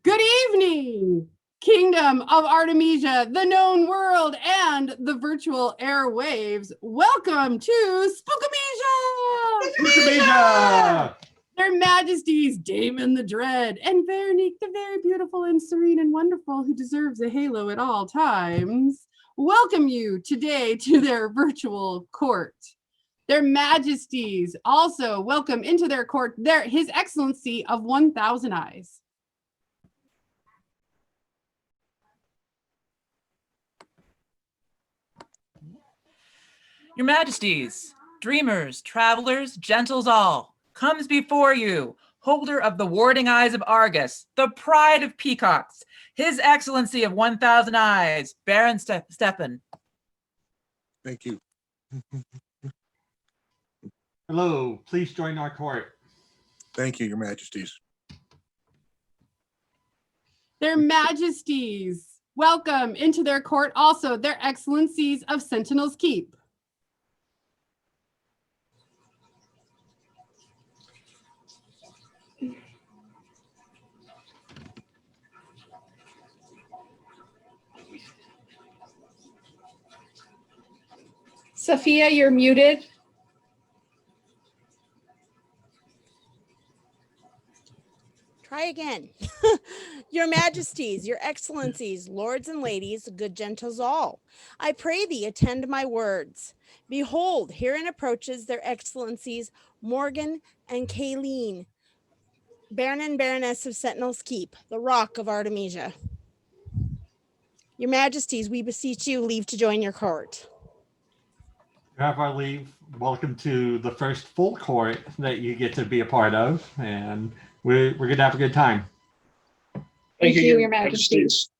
Good evening, Kingdom of Artemisia, the known world, and the virtual airwaves. Welcome to Spook-a-Misia! Spook-a-Misia! Their Majesties, Daman the Dread, and Veronique the very beautiful and serene and wonderful who deserves a halo at all times, welcome you today to their virtual court. Their Majesties also welcome into their court His Excellency of 1,000 Eyes. Your Majesties, dreamers, travelers, gentles all, comes before you, holder of the warding eyes of Argus, the pride of peacocks, His Excellency of 1,000 Eyes, Baron Stefan. Thank you. Hello, please join our court. Thank you, Your Majesties. Their Majesties, welcome into their court also their Excellencies of Sentinel's Keep. Sophia, you're muted. Try again. Your Majesties, your Excellencies, lords and ladies, good gentles all, I pray thee attend my words. Behold, herein approaches their Excellencies Morgan and Kayleen, Baron and Baroness of Sentinel's Keep, the Rock of Artemisia. Your Majesties, we beseech you leave to join your court. You have our leave. Welcome to the first full court that you get to be a part of, and we're going to have a good time. Thank you, Your Majesties.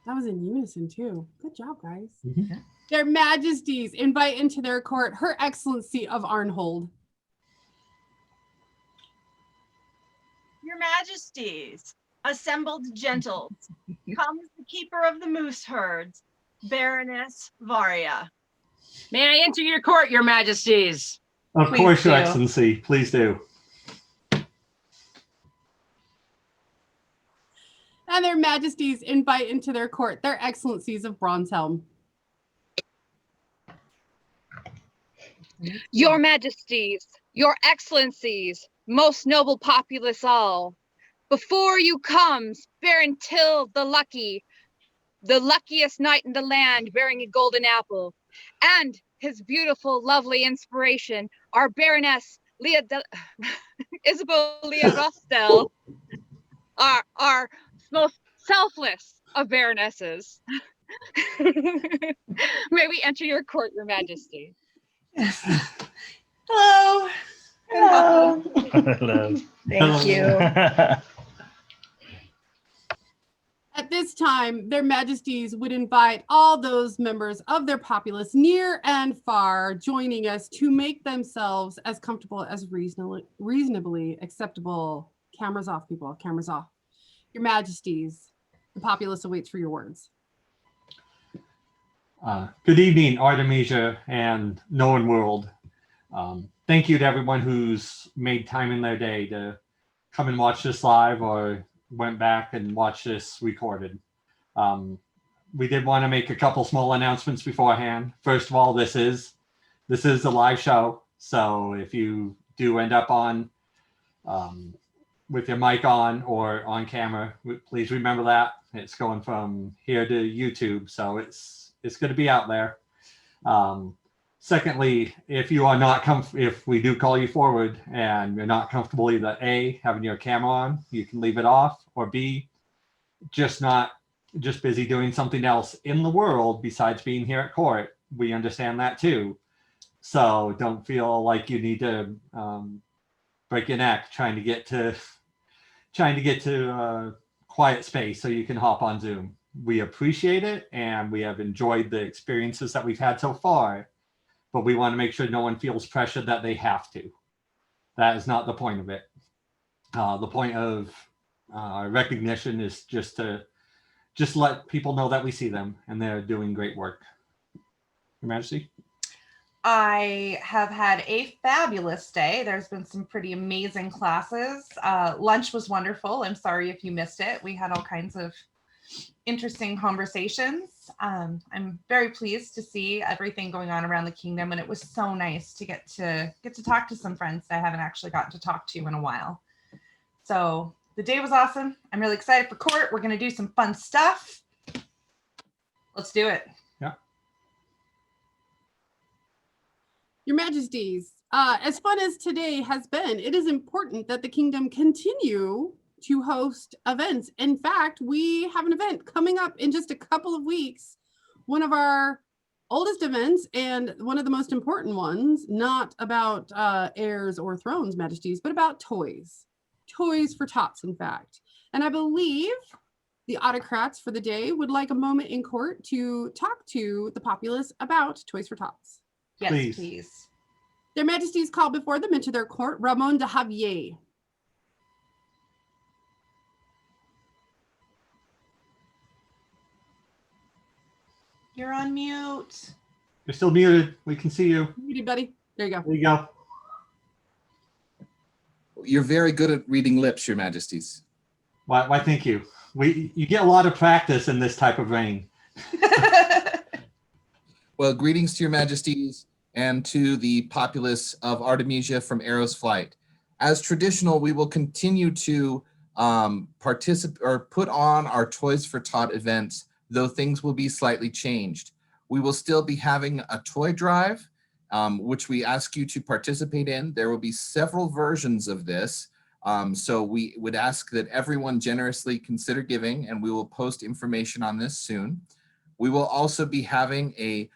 That was in unison too. Good job, guys. Mm-hmm. Their Majesties invite into their court Her Excellency of Arnhold. Your Majesties, assembled gentles, comes the keeper of the moose herds, Baroness Varia. May I enter your court, Your Majesties? Of Please course, Your do. Excellency. Please do. And their Majesties invite into their court their Excellencies of Bronzehelm. Your Majesties, your Excellencies, most noble populace all, before you comes Baron Till the Lucky, the luckiest knight in the land, bearing a golden apple, and his beautiful, lovely inspiration, our Baroness Isabel Leah Rostel, our most selfless of baronesses. May we enter your court, Your Majesty? Yes. Hello. Hello. Hello. Thank you. At this time, their Majesties would invite all those members of their populace near and far joining us to make themselves as comfortable as reasonably acceptable. Cameras off, people. Cameras off. Your Majesties, the populace awaits for your words. Good evening, Artemisia and known world. Thank you to everyone who's made time in their day to come and watch this live or went back and watched this recorded. We did want to make a couple small announcements beforehand. First of all, this is a live show. So if you do end up on with your mic on or on camera, please remember that it's going from here to YouTube. So it's going to be out there. Secondly, if you are not if we do call you forward and you're not comfortable either A, having your camera on, you can leave it off, or B, just busy doing something else in the world besides being here at court. We understand that too. So don't feel like you need to break your neck trying to get to quiet space so you can hop on Zoom. We appreciate it and we have enjoyed the experiences that we've had so far. But we want to make sure no one feels pressured that they have to. That is not the point of it. The point of recognition is just to let people know that we see them and they're doing great work. Your Majesty? I have had a fabulous day. There's been some pretty amazing classes. Lunch was wonderful. I'm sorry if you missed it. We had all kinds of interesting conversations. I'm very pleased to see everything going on around the kingdom, and it was so nice to get to talk to some friends that I haven't actually gotten to talk to in a while. So the day was awesome. I'm really excited for court. We're going to do some fun stuff. Let's do it. Yeah. Your Majesties, as fun as today has been, it is important that the kingdom continue to host events. In fact, we have an event coming up in just a couple of weeks. One of our oldest events and one of the most important ones, not about heirs or thrones, Majesties, but about toys. Toys for tots, in fact. And I believe the autocrats for the day would like a moment in court to talk to the populace about Toys for Tots. Yes, please. Their Majesties call before them into their court, Ramon de Javier. You're on mute. You're still muted. We can see you. Muted, buddy. There you go. There you go. You're very good at reading lips, Your Majesties. Why thank you. You get a lot of practice in this type of rain. Well, greetings to Your Majesties and to the populace of Artemisia from Arrow's Flight. As traditional, we will continue to participate or put on our Toys for Tot events, though things will be slightly changed. We will still be having a toy drive, which we ask you to participate in. There will be several versions of this. So we would ask that everyone generously consider giving, and we will post information on this soon. We will also be having a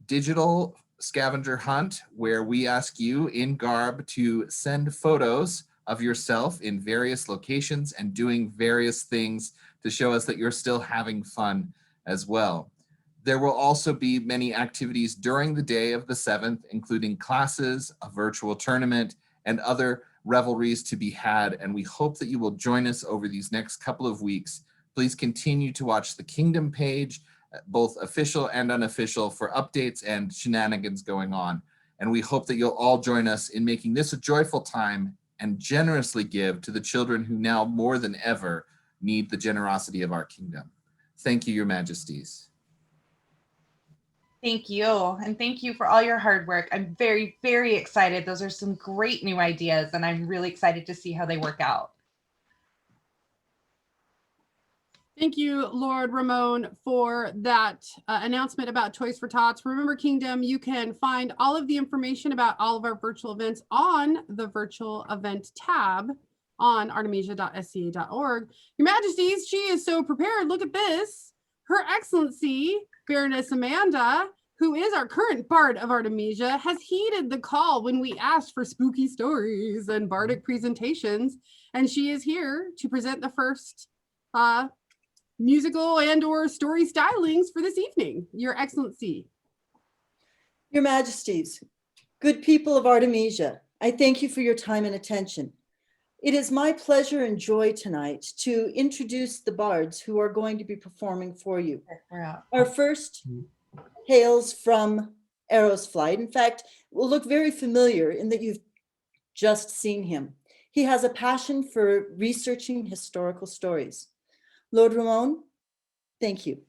digital scavenger hunt where we ask you in garb to send photos of yourself in various locations and doing various things to show us that you're still having fun as well. There will also be many activities during the day of the 7th, including classes, a virtual tournament, and other revelries to be had, and we hope that you will join us over these next couple of weeks. Please continue to watch the Kingdom page, both official and unofficial, for updates and shenanigans going on. And we hope that you'll all join us in making this a joyful time and generously give to the children who now more than ever need the generosity of our kingdom. Thank you, Your Majesties. Thank you. And thank you for all your hard work. I'm very, very excited. Those are some great new ideas, and I'm really excited to see how they work out. Thank you, Lord Ramon, for that announcement about Toys for Tots. Remember, Kingdom, you can find all of the information about all of our virtual events on the virtual event tab on artemisia.sca.org. Your Majesties, she is so prepared. Look at this. Her Excellency, Baroness Amanda, who is our current Bard of Artemisia, has heeded the call when we asked for spooky stories and bardic presentations, and she is here to present the first musical and or story stylings for this evening. Your Excellency. Your Majesties, good people of Artemisia, I thank you for your time and attention. It is my pleasure and joy tonight to introduce the bards who are going to be performing for you. Our first hails from Arrow's Flight. In fact, will look very familiar in that you've just seen him. He has a passion for researching historical stories. Lord Ramon, thank you.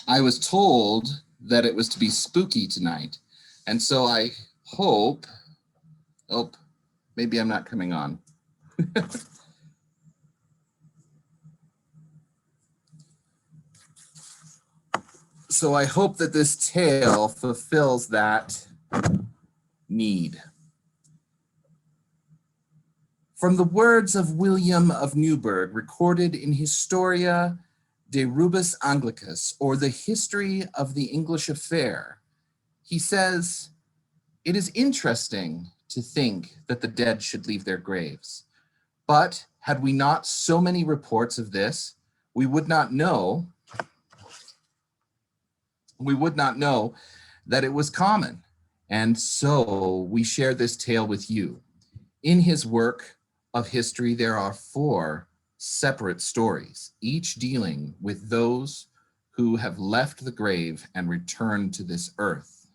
I was told that it was to be spooky tonight, and so I hope, oh, maybe I'm not coming on. So I hope that this tale fulfills that need. From the words of William of Newburgh, recorded in Historia de Rubus Anglicus, or the History of the English Affair, he says, "It is interesting to think that the dead should leave their graves. But had we not so many reports of this, we would not know we would not know that it was common. And so we share this tale with you. In his work of history, there are 4 separate stories, each dealing with those who have left the grave and returned to this earth.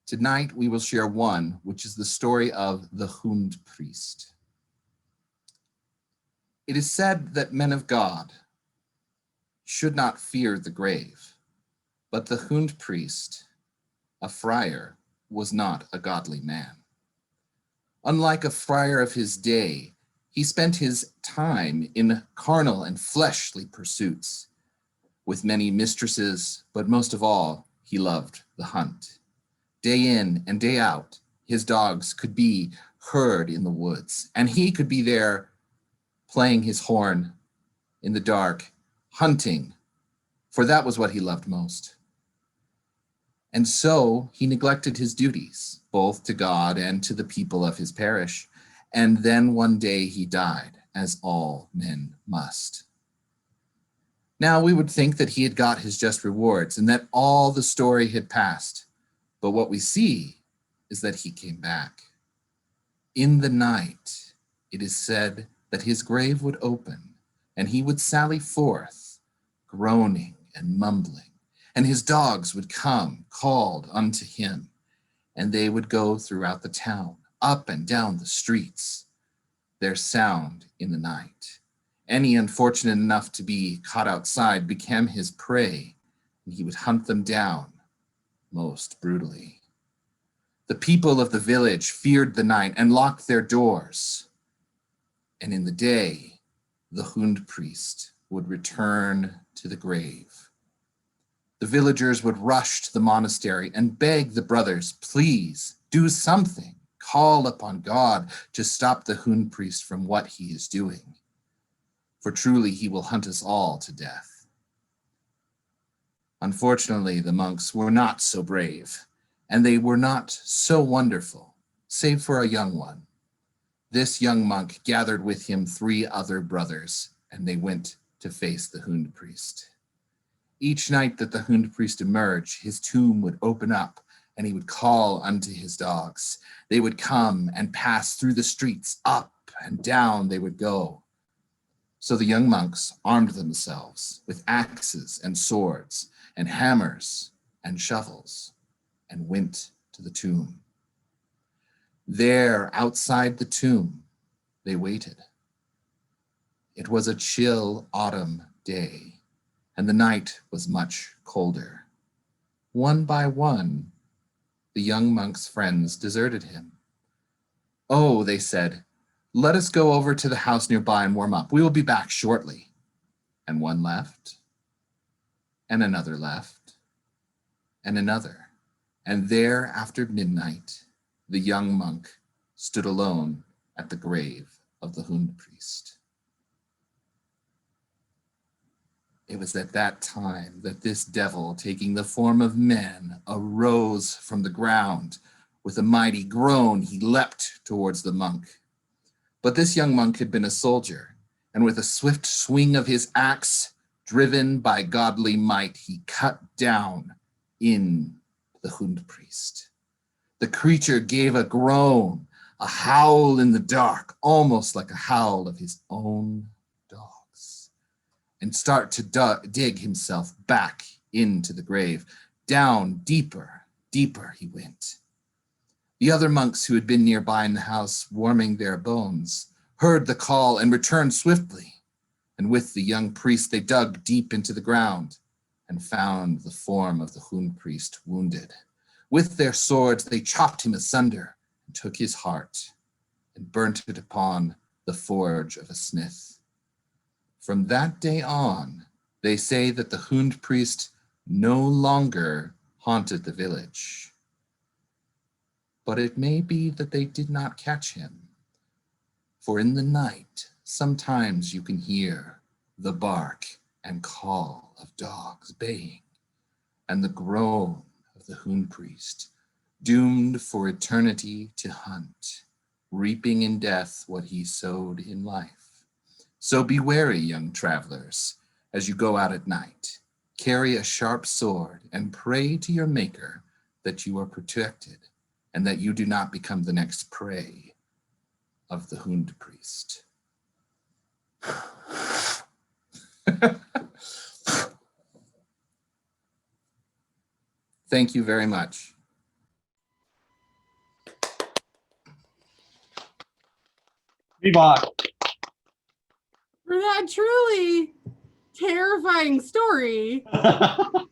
Tonight, we will share one, which is the story of the Hund priest. It is said that men of God should not fear the grave, but the Hund priest, a friar, was not a godly man. Unlike a friar of his day, he spent his time in carnal and fleshly pursuits, with many mistresses, but most of all, he loved the hunt. Day in and day out, his dogs could be heard in the woods, and he could be there playing his horn in the dark, hunting, for that was what he loved most. And so he neglected his duties, both to God and to the people of his parish. And then one day he died, as all men must. Now we would think that he had got his just rewards and that all the story had passed. But what we see is that he came back. In the night, it is said that his grave would open and he would sally forth, groaning and mumbling, and his dogs would come, called unto him, and they would go throughout the town, up and down the streets, their sound in the night. Any unfortunate enough to be caught outside became his prey, and he would hunt them down most brutally. The people of the village feared the night and locked their doors. And in the day, the Hund priest would return to the grave. The villagers would rush to the monastery and beg the brothers, please do something. Call upon God to stop the Hund priest from what he is doing. For truly he will hunt us all to death. Unfortunately, the monks were not so brave, and they were not so wonderful, save for a young one. This young monk gathered with him 3 other brothers, and they went to face the Hund priest. Each night that the Hund priest emerged, his tomb would open up, and he would call unto his dogs. They would come and pass through the streets, up and down they would go. So the young monks armed themselves with axes and swords and hammers and shovels and went to the tomb. There, outside the tomb, they waited. It was a chill autumn day, and the night was much colder. One by one, the young monk's friends deserted him. Oh, they said, let us go over to the house nearby and warm up. We will be back shortly. And one left, and another left, and another. And there, after midnight, the young monk stood alone at the grave of the Hund priest. It was at that time that this devil, taking the form of man, arose from the ground. With a mighty groan, he leapt towards the monk. But this young monk had been a soldier, and with a swift swing of his axe, driven by godly might, he cut down in the Hund priest. The creature gave a groan, a howl in the dark, almost like a howl of his own dogs, and start to dig himself back into the grave. Down, deeper, deeper he went. The other monks who had been nearby in the house warming their bones heard the call and returned swiftly. And with the young priest, they dug deep into the ground and found the form of the Hund priest wounded. With their swords, they chopped him asunder and took his heart and burnt it upon the forge of a smith. From that day on, they say that the Hund priest no longer haunted the village. But it may be that they did not catch him, for in the night, sometimes you can hear the bark and call of dogs baying, and the groan of the Hund priest, doomed for eternity to hunt, reaping in death what he sowed in life. So be wary, young travelers, as you go out at night, carry a sharp sword, and pray to your maker that you are protected and that you do not become the next prey of the Hund priest. Thank you very much. Vivat. For that truly terrifying story. For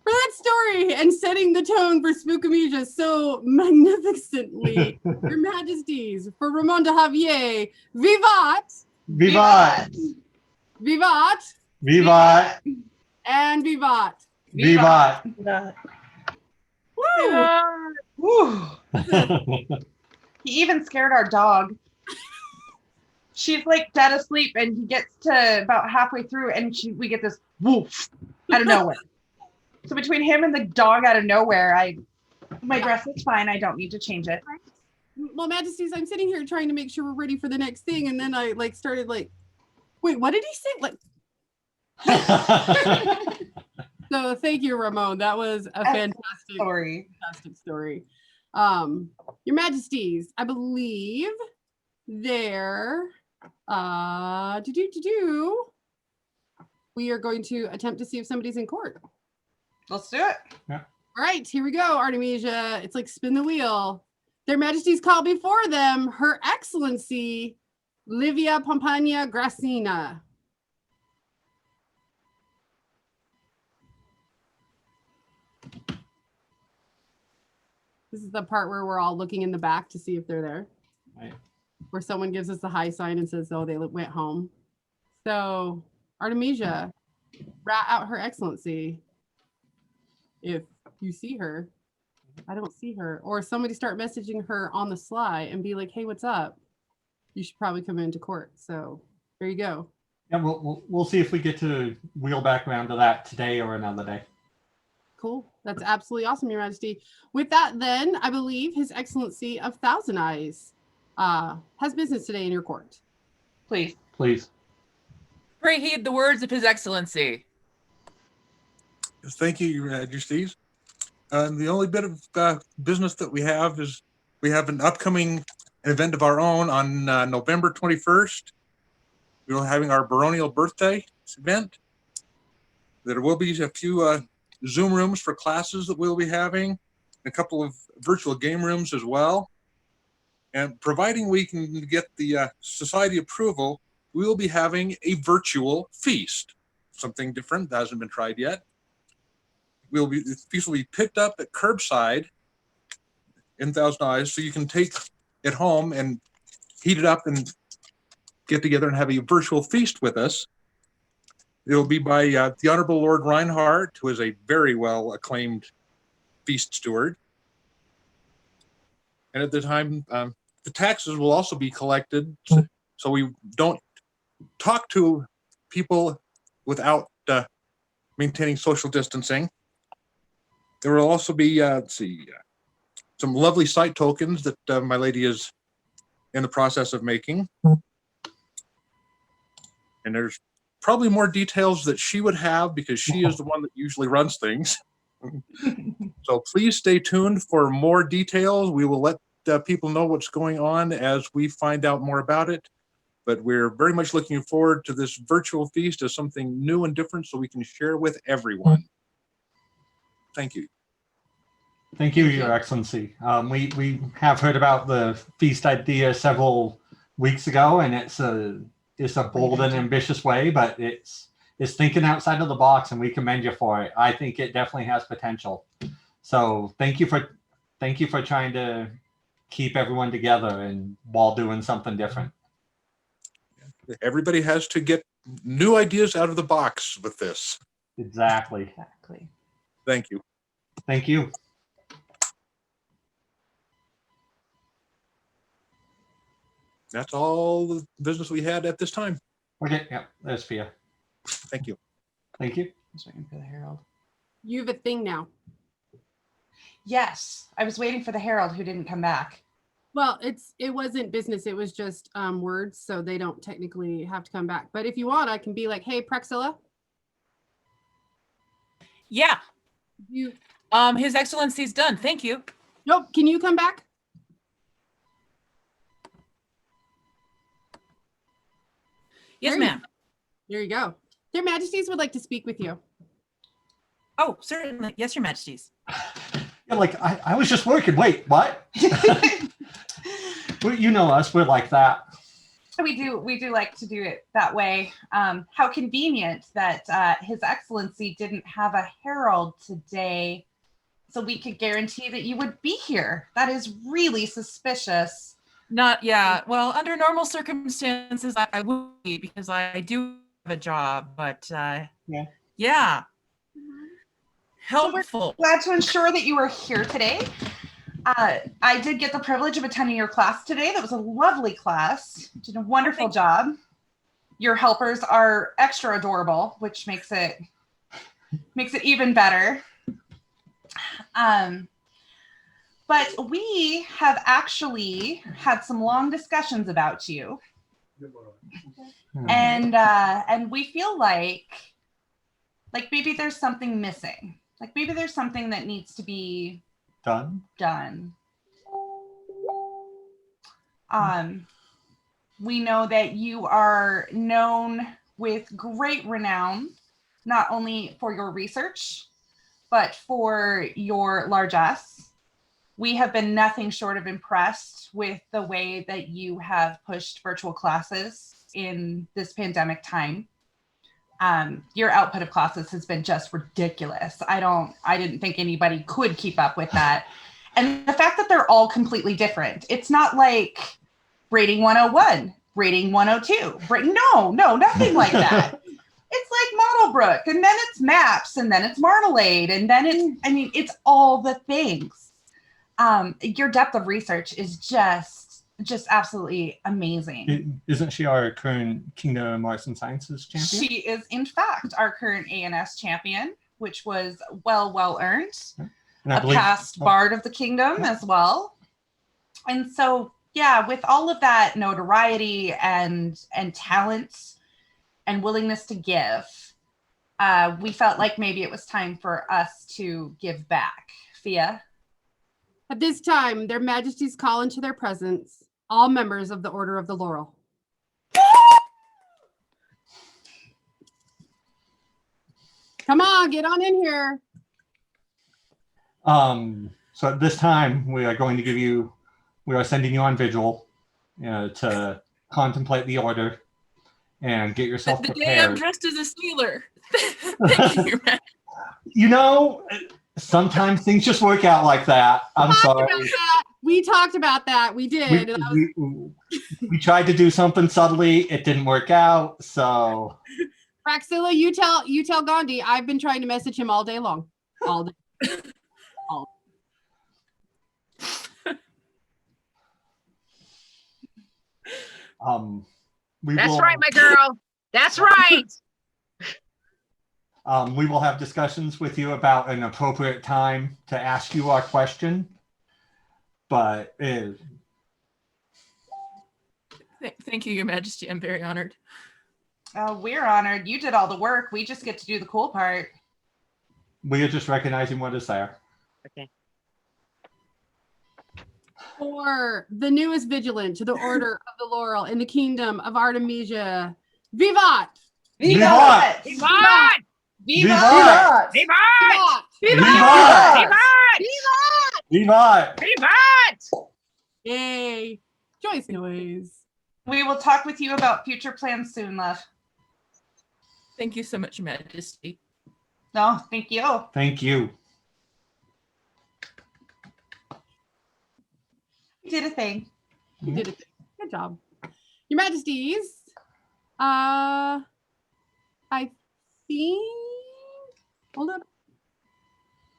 that story and setting the tone for Spook-a-Misia so magnificently, Your Majesties, for Ramon de Javier, vivat! Vivat. Vivat! Vivat. And vivat! Vivat. Woo! He even scared our dog. She's like dead asleep, and he gets to about halfway through, and we get this woof out of nowhere. So between him and the dog out of nowhere, my dress is fine. I don't need to change it. Well, Majesties, I'm sitting here trying to make sure we're ready for the next thing, and then I started wait, what did he say? So thank you, Ramon. That was a fantastic story. Fantastic story. Your Majesties, I believe there. We are going to attempt to see if somebody's in court. Let's do it. Yeah. All right, here we go, Artemisia. It's like spin the wheel. Their Majesties call before them Her Excellency Livia Pompania Gracina. This is the part where we're all looking in the back to see if they're there. Right. Where someone gives us the high sign and says, oh, they went home. So, Artemisia, rat out Her Excellency. If you see her, I don't see her. Or somebody start messaging her on the sly and be like, hey, what's up? You should probably come into court. So, there you go. Yeah, we'll see if we get to wheel back around to that today or another day. Cool. That's absolutely awesome, Your Majesty. With that, then, I believe His Excellency of Thousand Eyes has business today in your court. Please. Please. Pray heed the words of His Excellency. Thank you, Your Majesties. The only bit of business that we have is we have an upcoming event of our own on November 21st. We're having our baronial birthday event. There will be a few Zoom rooms for classes that we'll be having, a couple of virtual game rooms as well. And providing we can get the society approval, we will be having a virtual feast, something different that hasn't been tried yet. The feast will be picked up at curbside in Thousand Eyes, so you can take it home and heat it up and get together and have a virtual feast with us. It'll be by the Honorable Lord Reinhardt, who is a very well acclaimed feast steward. And at the time, the taxes will also be collected, so we don't talk to people without maintaining social distancing. There will also be, some lovely site tokens that my lady is in the process of making. And there's probably more details that she would have because she is the one that usually runs things. So please stay tuned for more details. We will let people know what's going on as we find out more about it. But we're very much looking forward to this virtual feast as something new and different so we can share with everyone. Thank you. Thank you, Your Excellency. We have heard about the feast idea several weeks ago, and it's a bold and ambitious way, but it's thinking outside of the box, and we commend you for it. I think it definitely has potential. So thank you for trying to keep everyone together and while doing something different. Everybody has to get new ideas out of the box with this. Exactly. Thank you. Thank you. That's all the business we had at this time. Okay, yeah, there's Fia. Thank you. Thank you. I was waiting for the Herald. You have a thing now. Yes, I was waiting for the Herald who didn't come back. Well, it wasn't business. It was just words, so they don't technically have to come back. But if you want, I can be like, "Hey, Praxilla." Yeah. You. His Excellency's done. Thank you. Nope. Can you come back? Yes, ma'am. There you go. Their Majesties would like to speak with you. Oh, certainly. Yes, Your Majesties. Yeah, like I was just working. Wait, what? Well, you know us. We're like that. We do like to do it that way. How convenient that His Excellency didn't have a herald today, so we could guarantee that you would be here. That is really suspicious. Yeah. Well, under normal circumstances, I would be, because I do have a job, but yeah. Helpful. So we're glad to ensure that you are here today. I did get the privilege of attending your class today. That was a lovely class. You did a wonderful job. Your helpers are extra adorable, which makes it even better. But we have actually had some long discussions about you, and we feel like maybe there's something missing. Like maybe there's something that needs to be done. We know that you are known with great renown, not only for your research, but for your largesse. We have been nothing short of impressed with the way that you have pushed virtual classes in this pandemic time. Your output of classes has been just ridiculous. I didn't think anybody could keep up with that. And the fact that they're all completely different. It's not like rating 101, rating 102. No, nothing like that. It's like Modelbrook, and then it's Maps, and then it's Marmalade, and then it's all the things. Your depth of research is just absolutely amazing. Isn't she our current Kingdom of Arts and Sciences champion? She is, in fact, our current ANS champion, which was well earned. And a past Bard of the Kingdom as well. And so, yeah, with all of that notoriety and talent and willingness to give, we felt like maybe it was time for us to give back. Fia? At this time, their Majesties call into their presence all members of the Order of the Laurel. Come on, get on in here. So at this time, we are sending you on vigil to contemplate the order and get yourself the prepared. day I'm dressed as a sailor. Thank you, man. You know, sometimes things just work out like that. I'm sorry. We talked about that. We did. We tried to do something subtly. It didn't work out. So, Praxilla, you tell Gandhi. I've been trying to message him all day long. All day. That's right, my girl. That's right. We will have discussions with you about an appropriate time to ask you our question. But thank you, Your Majesty. I'm very honored. We're honored. You did all the work. We just get to do the cool part. We are just recognizing what is there. Okay. For the newest vigilant to the Order of the Laurel in the Kingdom of Artemisia, Vivat! Vivat! Vivat! Vivat! Vivat! Vivat! Vivat! Vivat! Vivat! Yay! Joyce noise. We will talk with you about future plans soon, love. Thank you so much, Your Majesty. No, thank you. Thank you. You did a thing. You did a thing. Good job. Your Majesties, I think, hold up.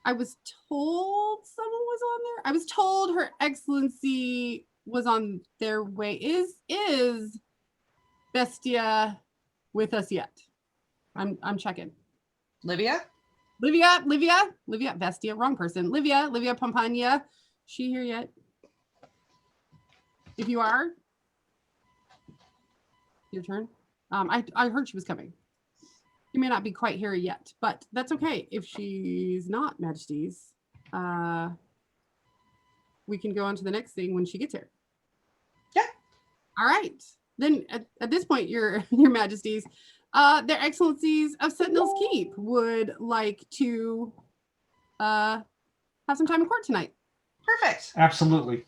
I was told someone was on there. I was told Her Excellency was on their way. Is Bestia with us yet? I'm checking. Livia, Bestia, wrong person. Livia Pompania. She here yet? If you are, your turn. I heard she was coming. You may not be quite here yet, but that's okay. If she's not, Majesties, we can go on to the next thing when she gets here. Yeah. All right. Then at this point, your Majesties, their Excellencies of Sentinel's Keep would like to have some time in court tonight. Perfect. Absolutely.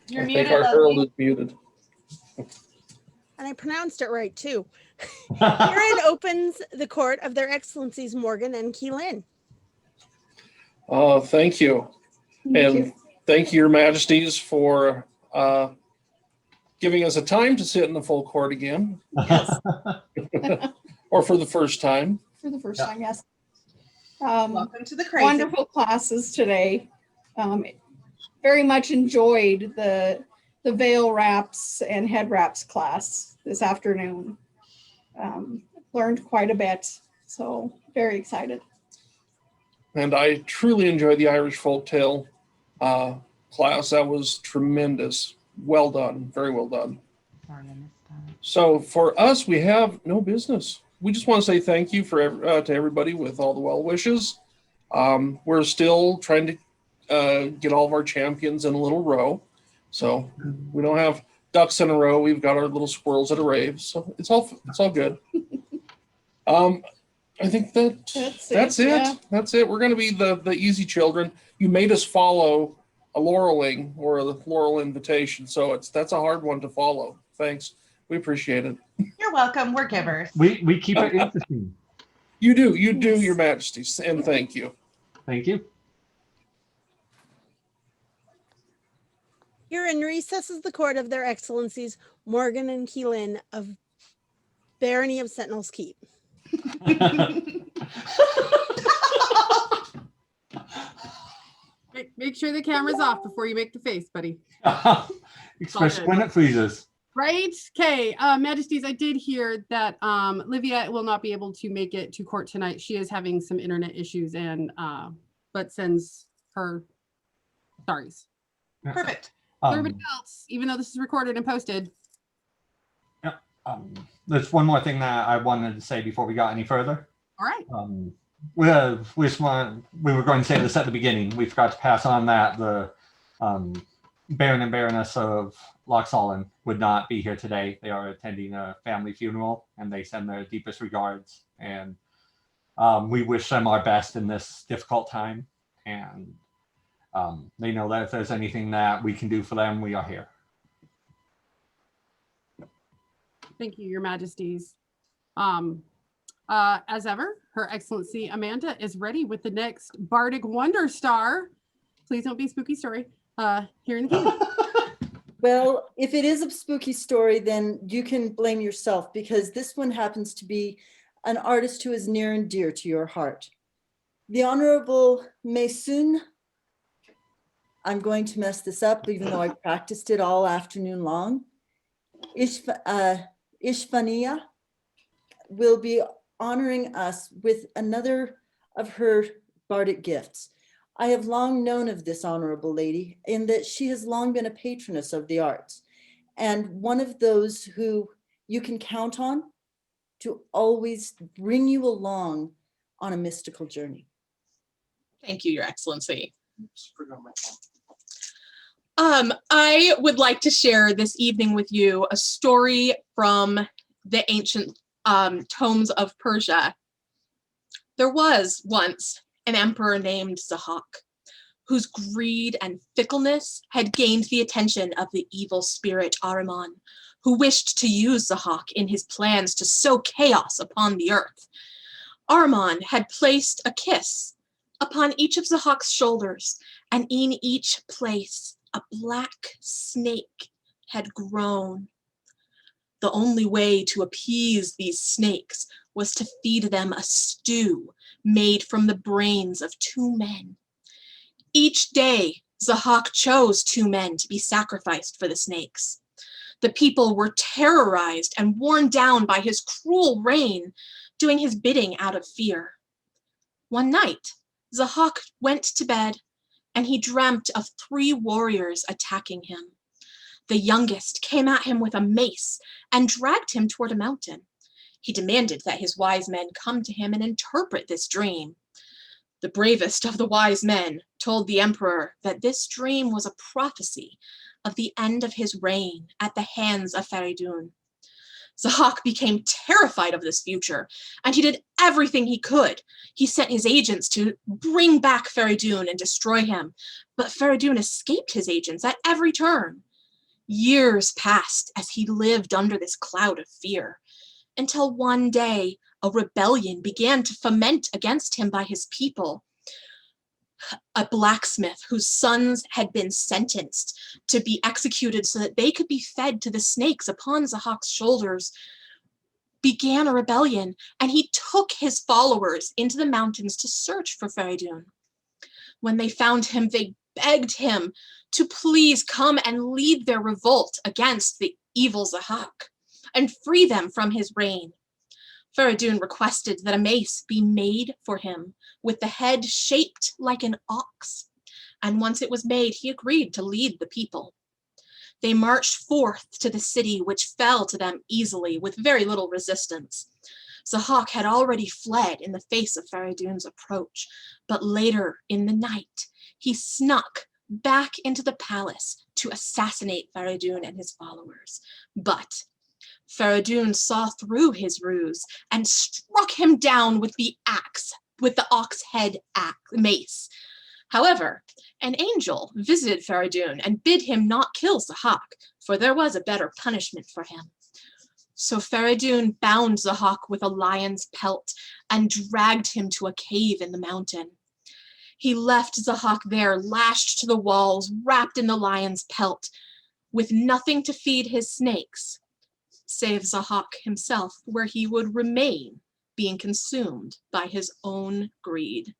You're I muted, think our Leslie. herald is muted. And I pronounced it right too. Herein opens the court of their Excellencies Morgan and Keelan. Thank you. And thank you, Your Majesties, for giving us a time to sit in the full court again. Yes. Or for the first time. For the first time, yes. Welcome to the crazy. Wonderful classes today. Very much enjoyed the veil wraps and head wraps class this afternoon. Learned quite a bit, so very excited. And I truly enjoyed the Irish folktale class. That was tremendous. Well done. Very well done. So for us, we have no business. We just want to say thank you to everybody with all the well wishes. We're still trying to get all of our champions in a little row. So we don't have ducks in a row. We've got our little squirrels at a rave. So it's all good. I think that's it. Yeah. That's it. We're going to be the easy children. You made us follow a Laureling or a Laurel invitation. So that's a hard one to follow. Thanks. We appreciate it. You're welcome. We're givers. We keep it interesting. You do, Your Majesties, and thank you. Thank you. Here in recess is the court of their Excellencies Morgan and Keelan of Barony of Sentinel's Keep. Make sure the camera's off before you make the face, buddy. Especially when it freezes. Right? Okay, Majesties, I did hear that Livia will not be able to make it to court tonight. She is having some internet issues and but sends her sorries. Perfect. Everybody else, even though this is recorded and posted. There's one more thing that I wanted to say before we got any further. All right. We were going to say this at the beginning. We forgot to pass on that the Baron and Baroness of Lochsallen would not be here today. They are attending a family funeral, and they send their deepest regards. And we wish them our best in this difficult time. And they know that if there's anything that we can do for them, we are here. Thank you, Your Majesties. As ever, Her Excellency Amanda is ready with the next Bardic Wonder Star. Please don't be a spooky story here in the kingdom. Well, if it is a spooky story, then you can blame yourself, because this one happens to be an artist who is near and dear to your heart. The Honorable Maysoon, I'm going to mess this up, even though I practiced it all afternoon long. Ishvania will be honoring us with another of her bardic gifts. I have long known of this honorable lady in that she has long been a patroness of the arts, and one of those who you can count on to always bring you along on a mystical journey. Thank you, Your Excellency. I would like to share this evening with you a story from the ancient tomes of Persia. There was once an emperor named Zahak, whose greed and fickleness had gained the attention of the evil spirit Ahriman, who wished to use Zahak in his plans to sow chaos upon the earth. Ahriman had placed a kiss upon each of Zahak's shoulders, and in each place a black snake had grown. The only way to appease these snakes was to feed them a stew made from the brains of two men. Each day, Zahak chose two men to be sacrificed for the snakes. The people were terrorized and worn down by his cruel reign, doing his bidding out of fear. One night, Zahak went to bed, and he dreamt of 3 warriors attacking him. The youngest came at him with a mace and dragged him toward a mountain. He demanded that his wise men come to him and interpret this dream. The bravest of the wise men told the emperor that this dream was a prophecy of the end of his reign at the hands of Feridun. Zahak became terrified of this future, and he did everything he could. He sent his agents to bring back Feridun and destroy him, but Feridun escaped his agents at every turn. Years passed as he lived under this cloud of fear, until one day a rebellion began to foment against him by his people. A blacksmith whose sons had been sentenced to be executed so that they could be fed to the snakes upon Zahak's shoulders began a rebellion, and he took his followers into the mountains to search for Feridun. When they found him, they begged him to please come and lead their revolt against the evil Zahak and free them from his reign. Feridun requested that a mace be made for him with the head shaped like an ox, and once it was made, he agreed to lead the people. They marched forth to the city, which fell to them easily with very little resistance. Zahak had already fled in the face of Feridun's approach, but later in the night, he snuck back into the palace to assassinate Feridun and his followers. But Feridun saw through his ruse and struck him down with the ox head mace. However, an angel visited Feridun and bid him not kill Zahak, for there was a better punishment for him. So Feridun bound Zahak with a lion's pelt and dragged him to a cave in the mountain. He left Zahak there, lashed to the walls, wrapped in the lion's pelt, with nothing to feed his snakes, save Zahak himself, where he would remain, being consumed by his own greed.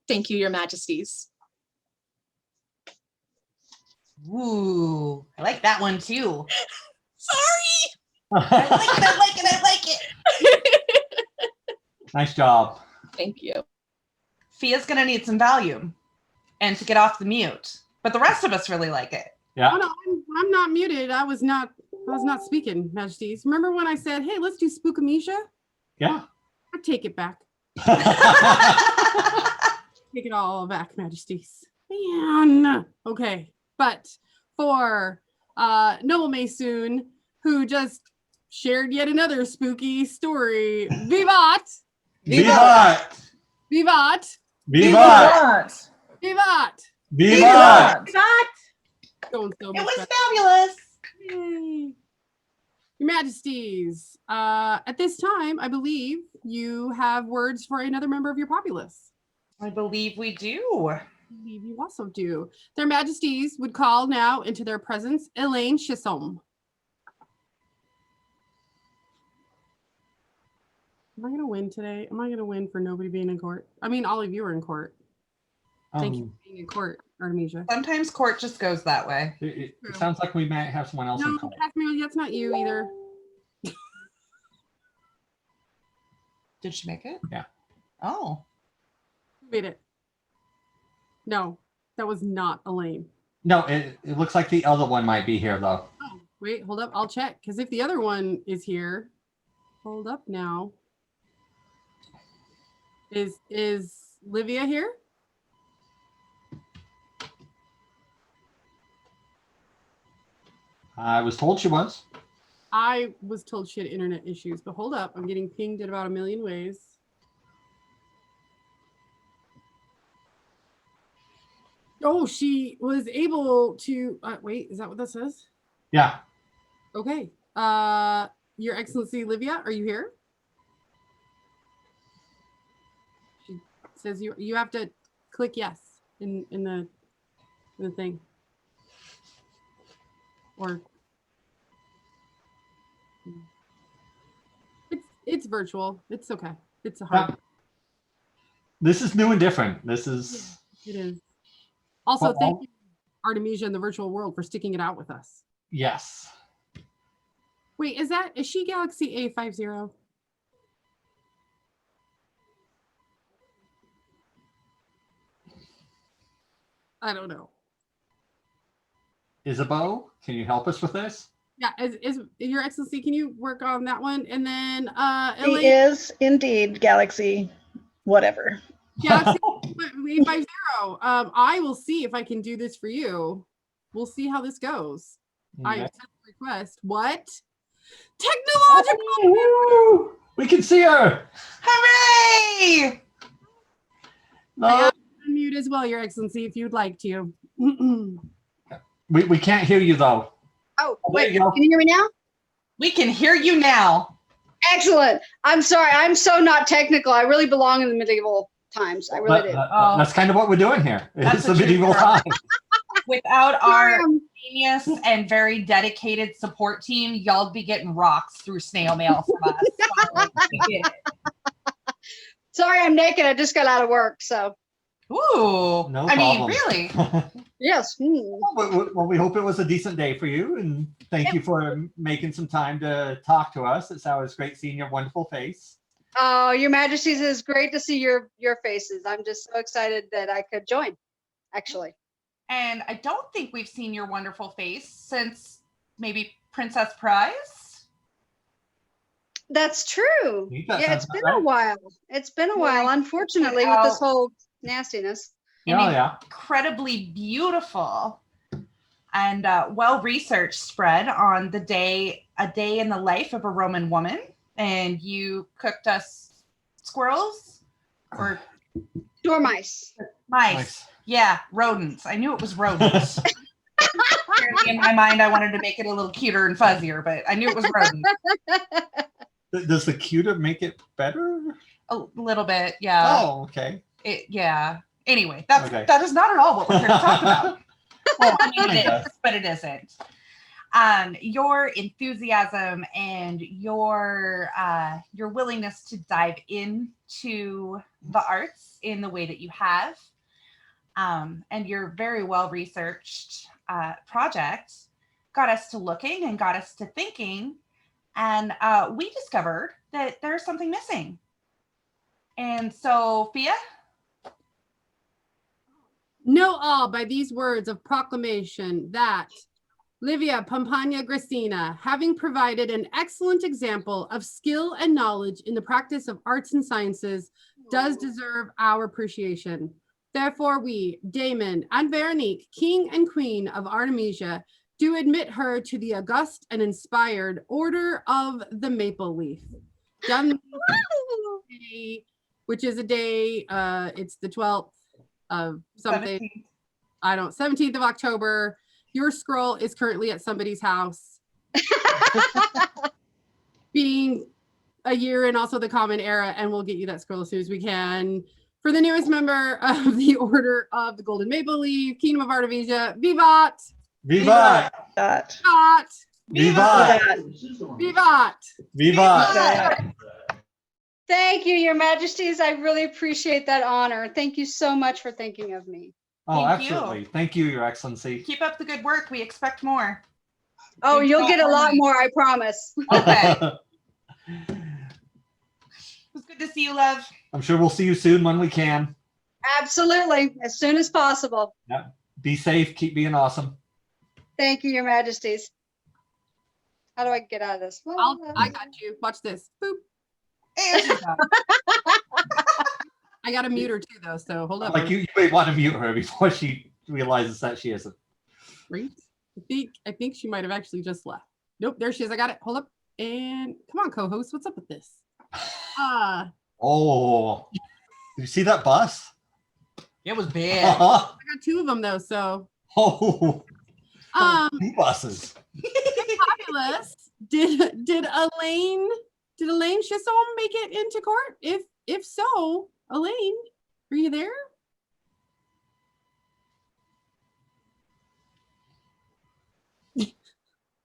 Thank you, Your Majesties. Ooh, I like that one too. Sorry! I like it. Nice job. Thank you. Fia's gonna need some Valium and to get off the mute, but the rest of us really like it. Yeah. Oh, no, I'm not muted. I was not speaking, Majesties. Remember when I said, hey, let's do Spook-a-Misia? Yeah. I take it back. Take it all back, Majesties. Man. Okay. But for Noble Maysoon, who just shared yet another spooky story, Vivat! Vivat! Vivat! Vivat! Vivat! Vivat! Going so It much was better. fabulous. Yay. Your Majesties, at this time, I believe you have words for another member of your populace. I believe we do. I believe you also do. Their Majesties would call now into their presence Elaine Chisholm. Am I going to win today? Am I going to win for nobody being in court? I mean, all of you are in court. Thank you for being in court, Artemisia. Sometimes court just goes that way. It sounds like we might have someone else in No, court. Casimir, that's not you either. Did she make it? Yeah. Oh. Who made it? No, that was not Elaine. No, it looks like the other one might be here though. Oh, wait, hold up. I'll check. Because if the other one is here, hold up now. Is Livia here? I was told she was. I was told she had internet issues, but hold up. I'm getting pinged in about a million ways. Oh, she was able to, wait, is that what that says? Yeah. Okay. Your Excellency, Livia, are you here? She says you have to click yes in the thing. Or it's virtual. It's okay. It's a hard. This is new and different. This is. Yeah, it is. Also, thank you, Artemisia in the virtual world, for sticking it out with us. Yes. Wait, is she Galaxy A50? I don't know. Isabeau, can you help us with this? Yeah, is Your Excellency, can you work on that one? And then He Elaine, is indeed Galaxy, whatever. Galaxy 850. I will see if I can do this for you. We'll see how this goes. I Okay. accept the request. What? Technological. Woo! We can see her. Hooray! I am unmute as well, Your Excellency, if you'd like to. We can't hear you though. Oh, there wait, you go. can you hear me now? We can hear you now. Excellent. I'm sorry. I'm so not technical. I really belong in the medieval times. I really do. That's kind of what we're doing here. That's It's the the medieval truth. time. Without our genius and very dedicated support team, y'all be getting rocks through snail mail from us. So, we get it. Sorry, I'm naked. I just got out of work. So, Ooh, No I mean, problem. really? yes. Well, we hope it was a decent day for you, and thank you for making some time to talk to us. It's always great seeing your wonderful face. Oh, Your Majesties, it's great to see your faces. I'm just so excited that I could join, actually. And I don't think we've seen your wonderful face since maybe Princess Prize. That's true. That Yeah, it's sounds been about a right. while. It's been a while, unfortunately, with this whole nastiness. Incredibly beautiful and well-researched spread on a day in the life of a Roman woman. And you cooked us squirrels or dormice. Mice. Yeah, rodents. I knew it was rodents. Apparently in my mind, I wanted to make it a little cuter and fuzzier, but I knew it was rodents. Does the cuter make it better? A little bit, yeah. Oh, okay. Yeah. Anyway, that is not at all what we're here to talk about. Well, I mean, it is, but it isn't. Your enthusiasm and your willingness to dive into the arts in the way that you have, and your very well researched project got us to looking and got us to thinking, and we discovered that there's something missing. And so, Fia? Know all by these words of proclamation that Livia Pompania Gracina, having provided an excellent example of skill and knowledge in the practice of arts and sciences, does deserve our appreciation. Therefore, we, Daman and Veronique, King and Queen of Artemisia, do admit her to the august and inspired Order of the Maple Leaf. Done, which is a day, it's the 12th of something. 17th. I don't, 17th of October. Your scroll is currently at somebody's house. Being a year and also the common era, and we'll get you that scroll as soon as we can. For the newest member of the Order of the Golden Maple Leaf, Kingdom of Artemisia, Vivat! Vivat! Vivat! Vivat! Vivat! Vivat! Thank you, Your Majesties. I really appreciate that honor. Thank you so much for thinking of me. Oh, Thank you. absolutely. Thank you, Your Excellency. Keep up the good work. We expect more. Oh, you'll get a lot more, I promise. Okay. It was good to see you, love. I'm sure we'll see you soon when we can. Absolutely, as soon as possible. Yeah. Be safe. Keep being awesome. Thank you, Your Majesties. How do I get out of this? I got you. Watch this. Boop. I got to mute her too, though. So hold up. Like you may want to mute her before she realizes that she isn't. Right? I think she might have actually just left. Nope, there she is. I got it. Hold up. And come on, co-host. What's up with this? Oh, did you see that bus? It was big. I got two of them though, so. Oh, two buses. Populace. Did Elaine Chisholm make it into court? If so, Elaine, are you there?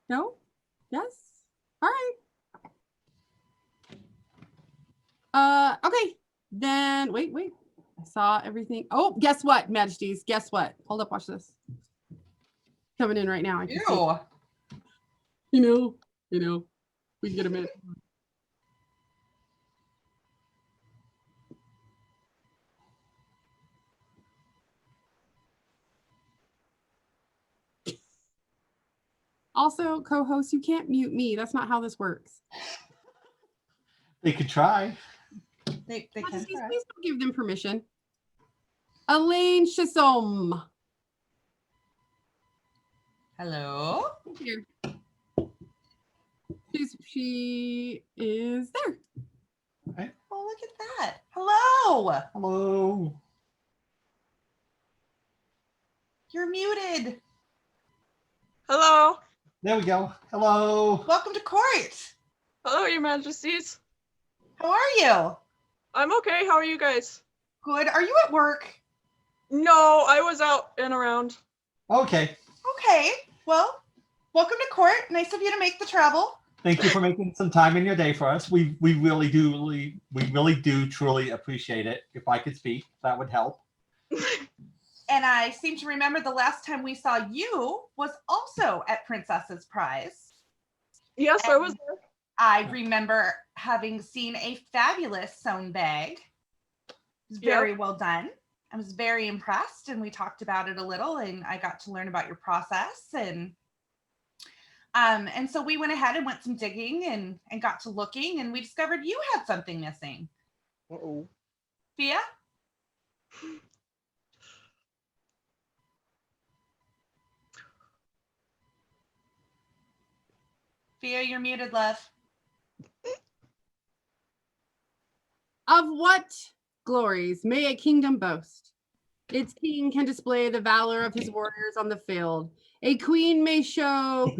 No? Yes? All right. Okay. Then wait. I saw everything. Oh, guess what, Majesties? Guess what? Hold up, watch this. Coming in right now. I can see. You know, we can get a minute. Also, co-host, you can't mute me. That's not how this works. They could try. They can Majesties, try. please don't give them permission. Elaine Chisholm. Hello. Here. She is there. Okay. Oh, look at that. Hello. Hello. You're muted. Hello. There we go. Hello. Welcome to court. Hello, Your Majesties. How are you? I'm okay. How are you guys? Good. Are you at work? No, I was out and around. Okay. Okay. Well, welcome to court. Nice of you to make the travel. Thank you for making some time in your day for us. We really do truly appreciate it. If I could speak, that would help. And I seem to remember the last time we saw you was also at Princess's Prize. Yes, and I was there. I remember having seen a fabulous sewn bag. It was very well done. I was very impressed, and we talked about it a little, and I got to learn about your process, and so we went ahead and went some digging and got to looking, and we discovered you had something missing. Uh-oh. Fia? Fia, you're muted, love. Of what glories may a kingdom boast? Its king can display the valor of his warriors on the field. A queen may show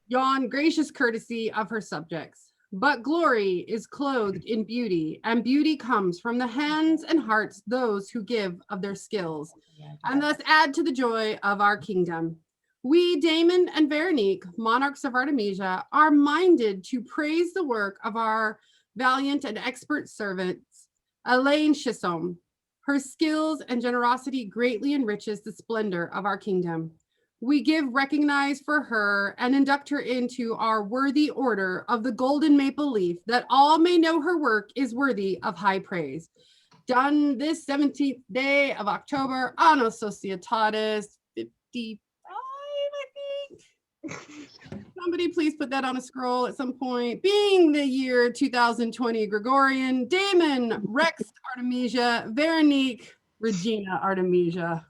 yon gracious courtesy of her subjects. But glory is clothed in beauty, and beauty comes from the hands and hearts those who give of their skills, and thus add to the joy of our kingdom. We, Daman and Veronique, monarchs of Artemisia, are minded to praise the work of our valiant and expert servants, Elaine Chisholm. Her skills and generosity greatly enriches the splendor of our kingdom. We give recognize for her and induct her into our worthy order of the Golden Maple Leaf, that all may know her work is worthy of high praise. Done this 17th day of October, Anno Societatis 55, I think. Somebody please put that on a scroll at some point. Being the year 2020 Gregorian, Daman, Rex Artemisia, Veronique, Regina Artemisia.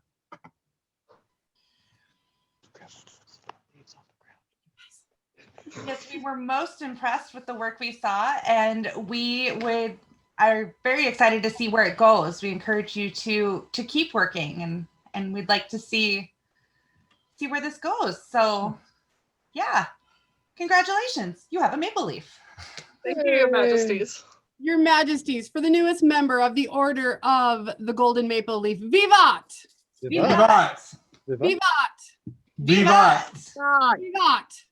Yes, we were most impressed with the work we saw, and we are very excited to see where it goes. We encourage you to keep working, and we'd like to see where this goes. So, yeah, congratulations! You have a maple leaf. Thank you, Your Majesties. Your Majesties, for the newest member of the Order of the Golden Maple Leaf, Vivat! Vivat! Vivat! Vivat! Vivat!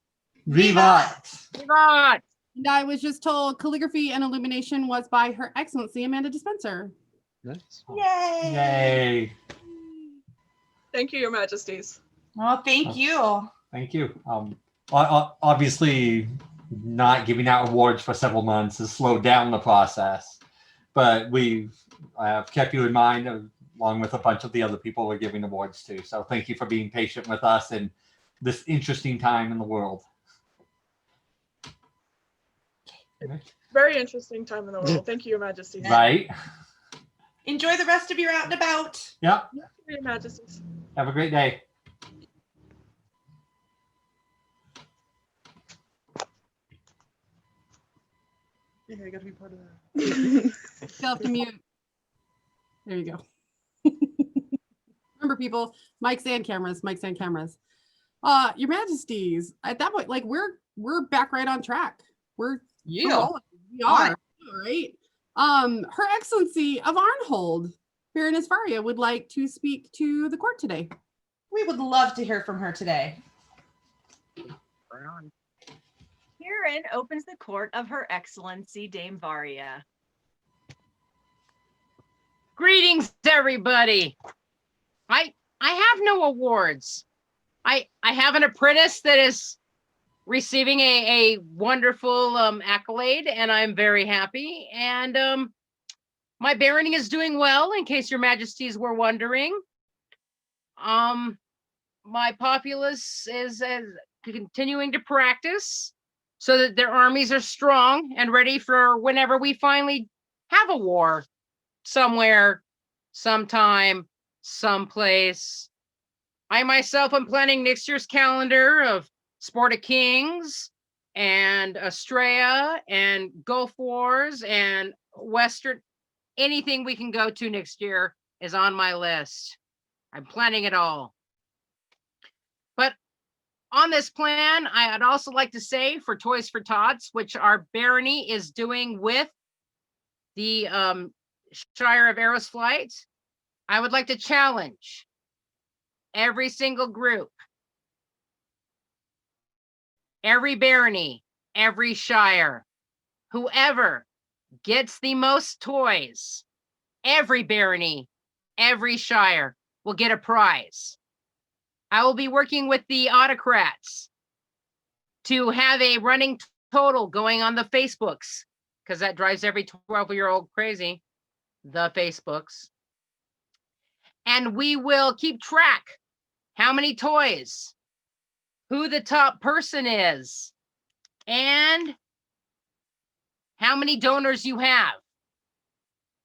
Vivat! Vivat! And I was just told calligraphy and illumination was by Her Excellency Amanda Dispenser. Nice. Yay! Yay! Thank you, Your Majesties. Oh, thank you. Thank you. Obviously, not giving out awards for several months has slowed down the process, but I have kept you in mind along with a bunch of the other people we're giving awards to. So thank you for being patient with us in this interesting time in the world. Very interesting time in the world. Thank you, Your Majesties. Right. Enjoy the rest of your out and about. Yeah. Thank you, Your Majesties. Have a great day. Yeah, I got to be part of that. Still have to mute. There you go. Remember, people, mics and cameras, mics and cameras. Your Majesties, at that point, like we're back right on track. We're rolling. We are. All right. Her Excellency of Arnhold, Baroness Varia, would like to speak to the court today. We would love to hear from her today. Herein opens the court of Her Excellency Dame Varia. Greetings, everybody. I have no awards. I have an apprentice that is receiving a wonderful accolade, and I'm very happy. And my baroning is doing well, in case Your Majesties were wondering. My populace is continuing to practice so that their armies are strong and ready for whenever we finally have a war somewhere, sometime, someplace. I myself am planning next year's calendar of Sport of Kings and Estrella and Gulf Wars and Western. Anything we can go to next year is on my list. I'm planning it all. But on this plan, I'd also like to say for Toys for Tots, which our Barony is doing with the Shire of Arrows Flight, I would like to challenge every single group, every Barony, every Shire, whoever gets the most toys, every Barony, every Shire will get a prize. I will be working with the autocrats to have a running total going on the Facebooks, because that drives every 12-year-old crazy, the Facebooks. And we will keep track how many toys, who the top person is, and how many donors you have.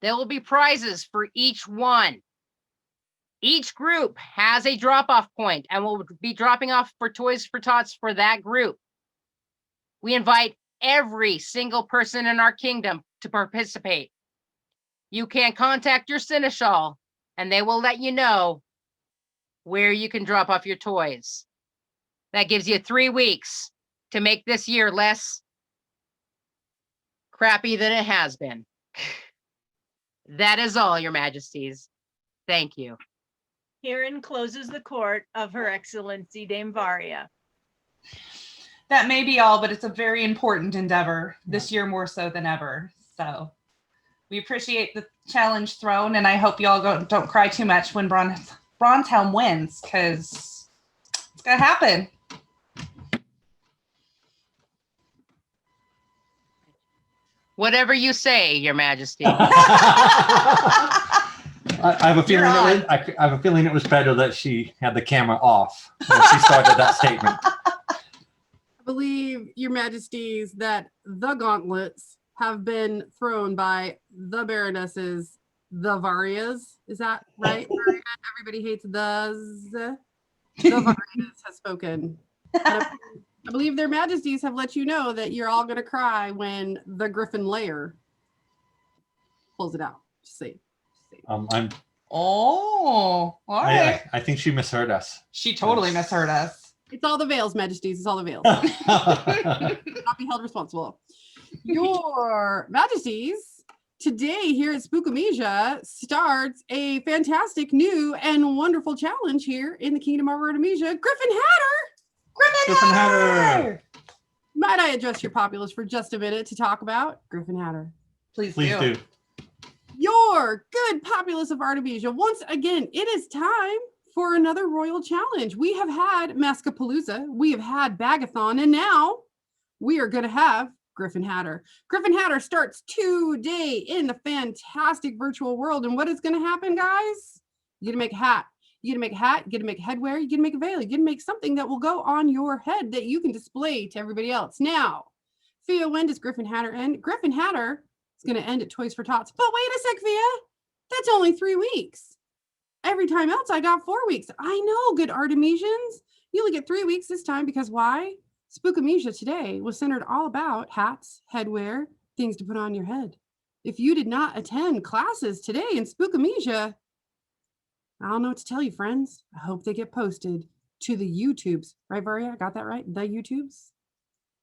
There will be prizes for each one. Each group has a drop-off point and will be dropping off for Toys for Tots for that group. We invite every single person in our kingdom to participate. You can contact your seneschal and they will let you know where you can drop off your toys. That gives you 3 weeks to make this year less crappy than it has been. That is all, Your Majesties. Thank you. Herein closes the court of Her Excellency Dame Varia. That may be all, but it's a very important endeavor this year more so than ever. So we appreciate the challenge thrown, and I hope y'all don't cry too much when Bronzehelm wins, because it's gonna happen. Whatever you say, Your Majesty. I have a feeling I have a feeling it was better that she had the camera off when she started that statement. I believe, Your Majesties, that the gauntlets have been thrown by the Baronesses, the Varias. Is that right? Everybody hates the Varias has spoken. I believe their Majesties have let you know that you're all going to cry when the Griffin Lair pulls it out. Just see. Oh, all right. I think she misheard us. She totally misheard us. It's all the veils, Majesties. It's all the veils. Not be held responsible. Your Majesties, today here at Spook-a-Misia starts a fantastic new and wonderful challenge here in the Kingdom of Artemisia. Griffin Hatter! Might I address your populace for just a minute to talk about Griffin Hatter? Please do. Your good populace of Artemisia. Once again, it is time for another royal challenge. We have had Maskapalooza, we have had Bagathon, and now we are going to have Griffin Hatter. Griffin Hatter starts today in the fantastic virtual world. And what is going to happen, guys? You're going to make a hat. You get to make a hat, you get to make headwear, you get to make a veil, you get to make something that will go on your head that you can display to everybody else. Now, Fia, when does Griffin Hatter end? Griffin Hatter is going to end at Toys for Tots. But wait a sec, Fia. That's only 3 weeks. Every time else, I got 4 weeks. I know, good Artemisians. You only get 3 weeks this time because why? Spook-a-Misia today was centered all about hats, headwear, things to put on your head. If you did not attend classes today in Spook-a-Misia, I don't know what to tell you, friends. I hope they get posted to the YouTubes. Right, Varia? I got that right? The YouTubes?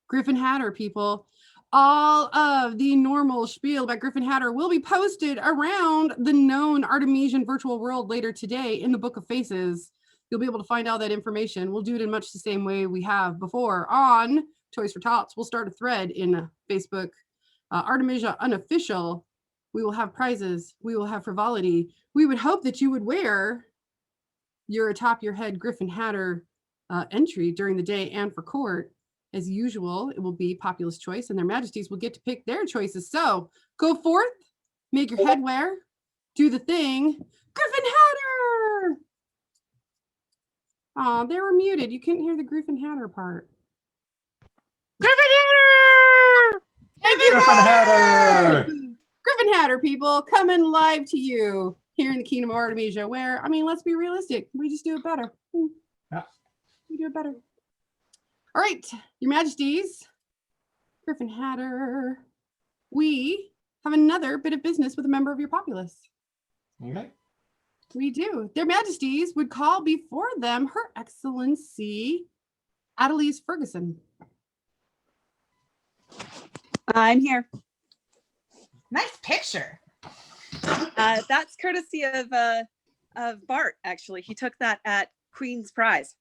Griffin Hatter, people. All of the normal spiel about Griffin Hatter will be posted around the known Artemisian virtual world later today in the Book of Faces. You'll be able to find all that information. We'll do it in much the same way we have before on Toys for Tots. We'll start a thread in Facebook, Artemisia Unofficial. We will have prizes. We will have frivolity. We would hope that you would wear your atop your head Griffin Hatter entry during the day and for court. As usual, it will be populace choice, and their Majesties will get to pick their choices. So go forth, make your headwear, do the thing. Griffin Hatter! Oh, they were muted. You couldn't hear the Griffin Hatter part. Griffin Hatter! Griffin Hatter! Griffin Hatter, people, coming live to you here in the Kingdom of Artemisia, where, I mean, let's be realistic. We just do it better. Yeah. We do it better. All right, Your Majesties, Griffin Hatter, we have another bit of business with a member of your populace. Okay. We do. Their Majesties would call before them Her Excellency Adelise Ferguson. I'm here. Nice picture. That's courtesy of Bart, actually. He took that at Queen's Prize.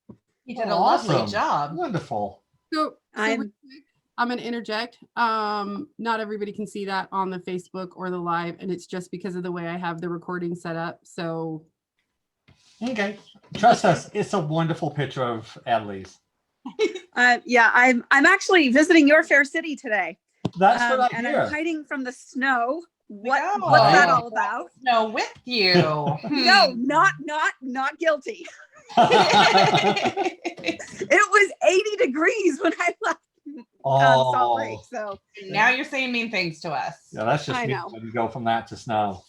You did a lovely Awesome. job. Wonderful. So I'm real quick, I'm gonna interject. Not everybody can see that on the Facebook or the live, and it's just because of the way I have the recording set up. So Okay. Trust us, it's a wonderful picture of Adelise. yeah, I'm actually visiting your fair city today. That's what I and hear. I'm hiding from the snow. No. What's that all about? No, with you. No, not guilty. It was 80 degrees when I left Salt Lake. So now you're saying mean things to us. Yeah, that's just I me know. when you go from that to snow.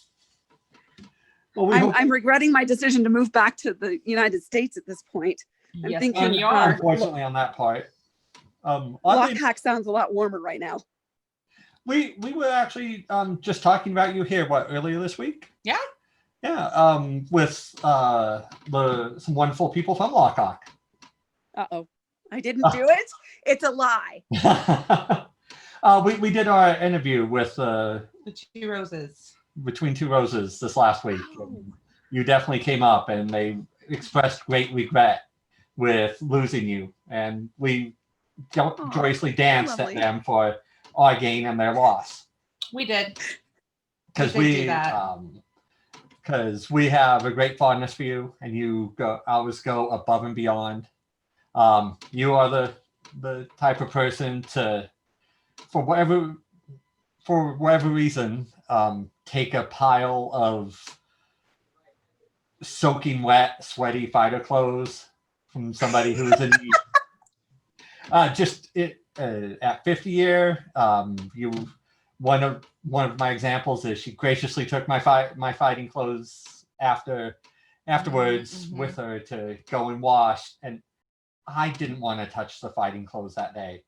Well, I'm regretting my decision to move back to the United States at this point. I'm Yes, thinking you are. Unfortunately, on that part. Oddly, Lockhart sounds a lot warmer right now. we were actually just talking about you here, earlier this week? Yeah. Yeah, with some wonderful people from Lockhart. Uh-oh. I didn't do it. It's a lie. We did our interview with The Two Roses. Between Two Roses this last week. You definitely came up, and they expressed great regret with losing you, and we joyously danced at lovely. them for our gain and their loss. We did. Because did do that. Because we have a great fondness for you, and you always go above and beyond. You are the type of person to, for whatever reason, take a pile of soaking wet, sweaty fighter clothes from somebody who's in need. At 50 year, one of my examples is she graciously took my fighting clothes afterwards with her to go and wash, and I didn't want to touch the fighting clothes that day.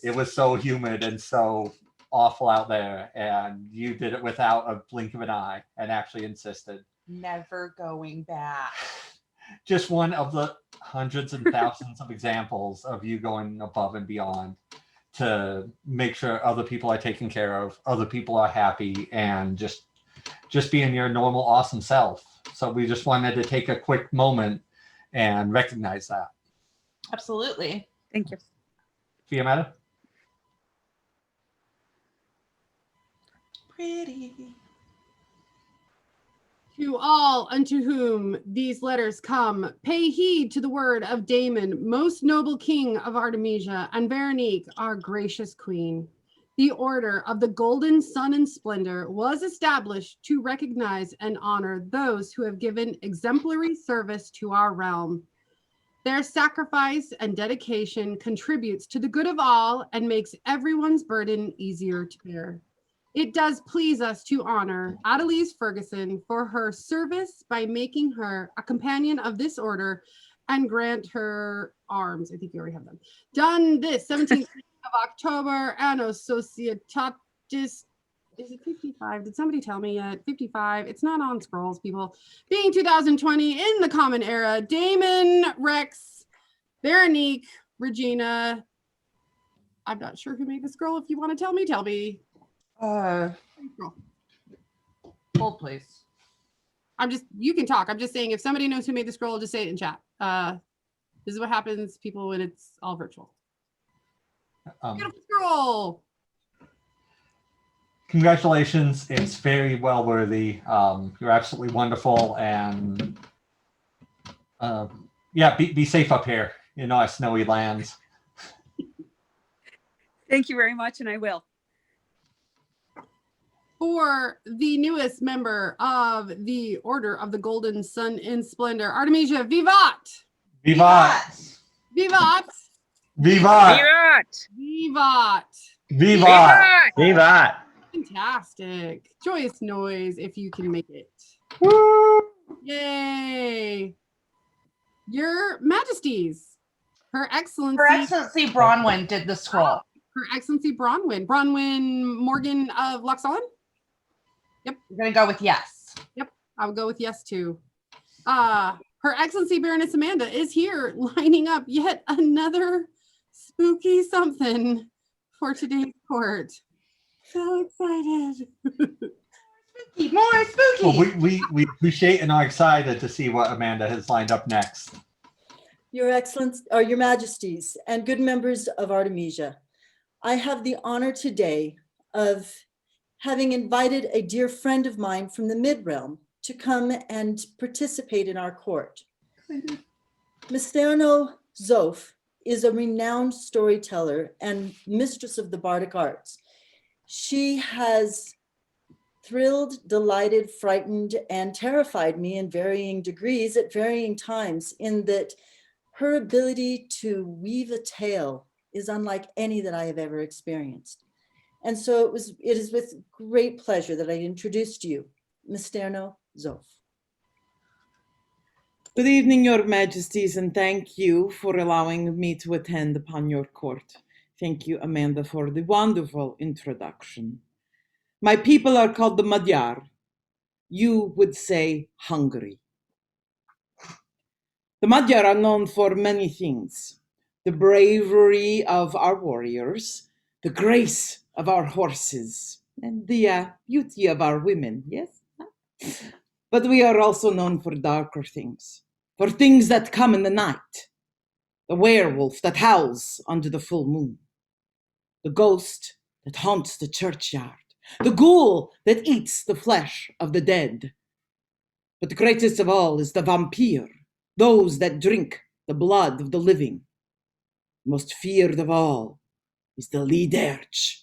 It was so humid and so awful out there, and you did it without a blink of an eye and actually insisted. Never going back. Just one of the hundreds and thousands of examples of you going above and beyond to make sure other people are taken care of, other people are happy, and just being your normal, awesome self. So we just wanted to take a quick moment and recognize that. Absolutely. Thank you. Fiametta? Pretty. To all unto whom these letters come, pay heed to the word of Daman, most noble king of Artemisia, and Veronique, our gracious queen. The Order of the Golden Sun and Splendor was established to recognize and honor those who have given exemplary service to our realm. Their sacrifice and dedication contributes to the good of all and makes everyone's burden easier to bear. It does please us to honor Adelise Ferguson for her service by making her a companion of this order and grant her arms. I think you already have them. Done this 17th of October, Anno Societatis. Is it 55? Did somebody tell me yet? 55. It's not on scrolls, people. Being 2020 in the Common Era, Daman, Rex, Veronique, Regina. I'm not sure who made the scroll. If you want to tell me, tell me. Hold, please. You can talk. I'm just saying, if somebody knows who made the scroll, just say it in chat. This is what happens, people, when it's all virtual. Beautiful scroll. Congratulations. It's very well worthy. You're absolutely wonderful. And yeah, be safe up here in our snowy lands. Thank you very much, and I will. For the newest member of the Order of the Golden Sun in Splendor, Artemisia, vivat! Vivat! Vivat! Vivat! Vivat! Vivat! Vivat! Fantastic. Joyous noise if you can make it. Yay! Your Majesties, Her Excellency. Her Excellency Bronwyn did the scroll. Her Excellency Bronwyn. Bronwyn Morgan of Luxon? Yep. We're going to go with yes. Yep. I would go with yes too. Her Excellency Baroness Amanda is here lining up yet another spooky something for today's court. So excited. More spooky. Well, we appreciate and are excited to see what Amanda has lined up next. Your Excellency, or Your Majesties, and good members of Artemisia, I have the honor today of having invited a dear friend of mine from the Mid-Realm to come and participate in our court. Misterno Zof is a renowned storyteller and mistress of the bardic arts. She has thrilled, delighted, frightened, and terrified me in varying degrees at varying times, in that her ability to weave a tale is unlike any that I have ever experienced. And so it is with great pleasure that I introduce to you Misterno Zof. Good evening, Your Majesties, and thank you for allowing me to attend upon your court. Thank you, Amanda, for the wonderful introduction. My people are called the Magyar. You would say Hungary. The Magyar are known for many things: the bravery of our warriors, the grace of our horses, and the beauty of our women, yes? But we are also known for darker things, for things that come in the night, the werewolf that howls under the full moon, the ghost that haunts the churchyard, the ghoul that eats the flesh of the dead. But the greatest of all is the vampire, those that drink the blood of the living. Most feared of all is the Liederch,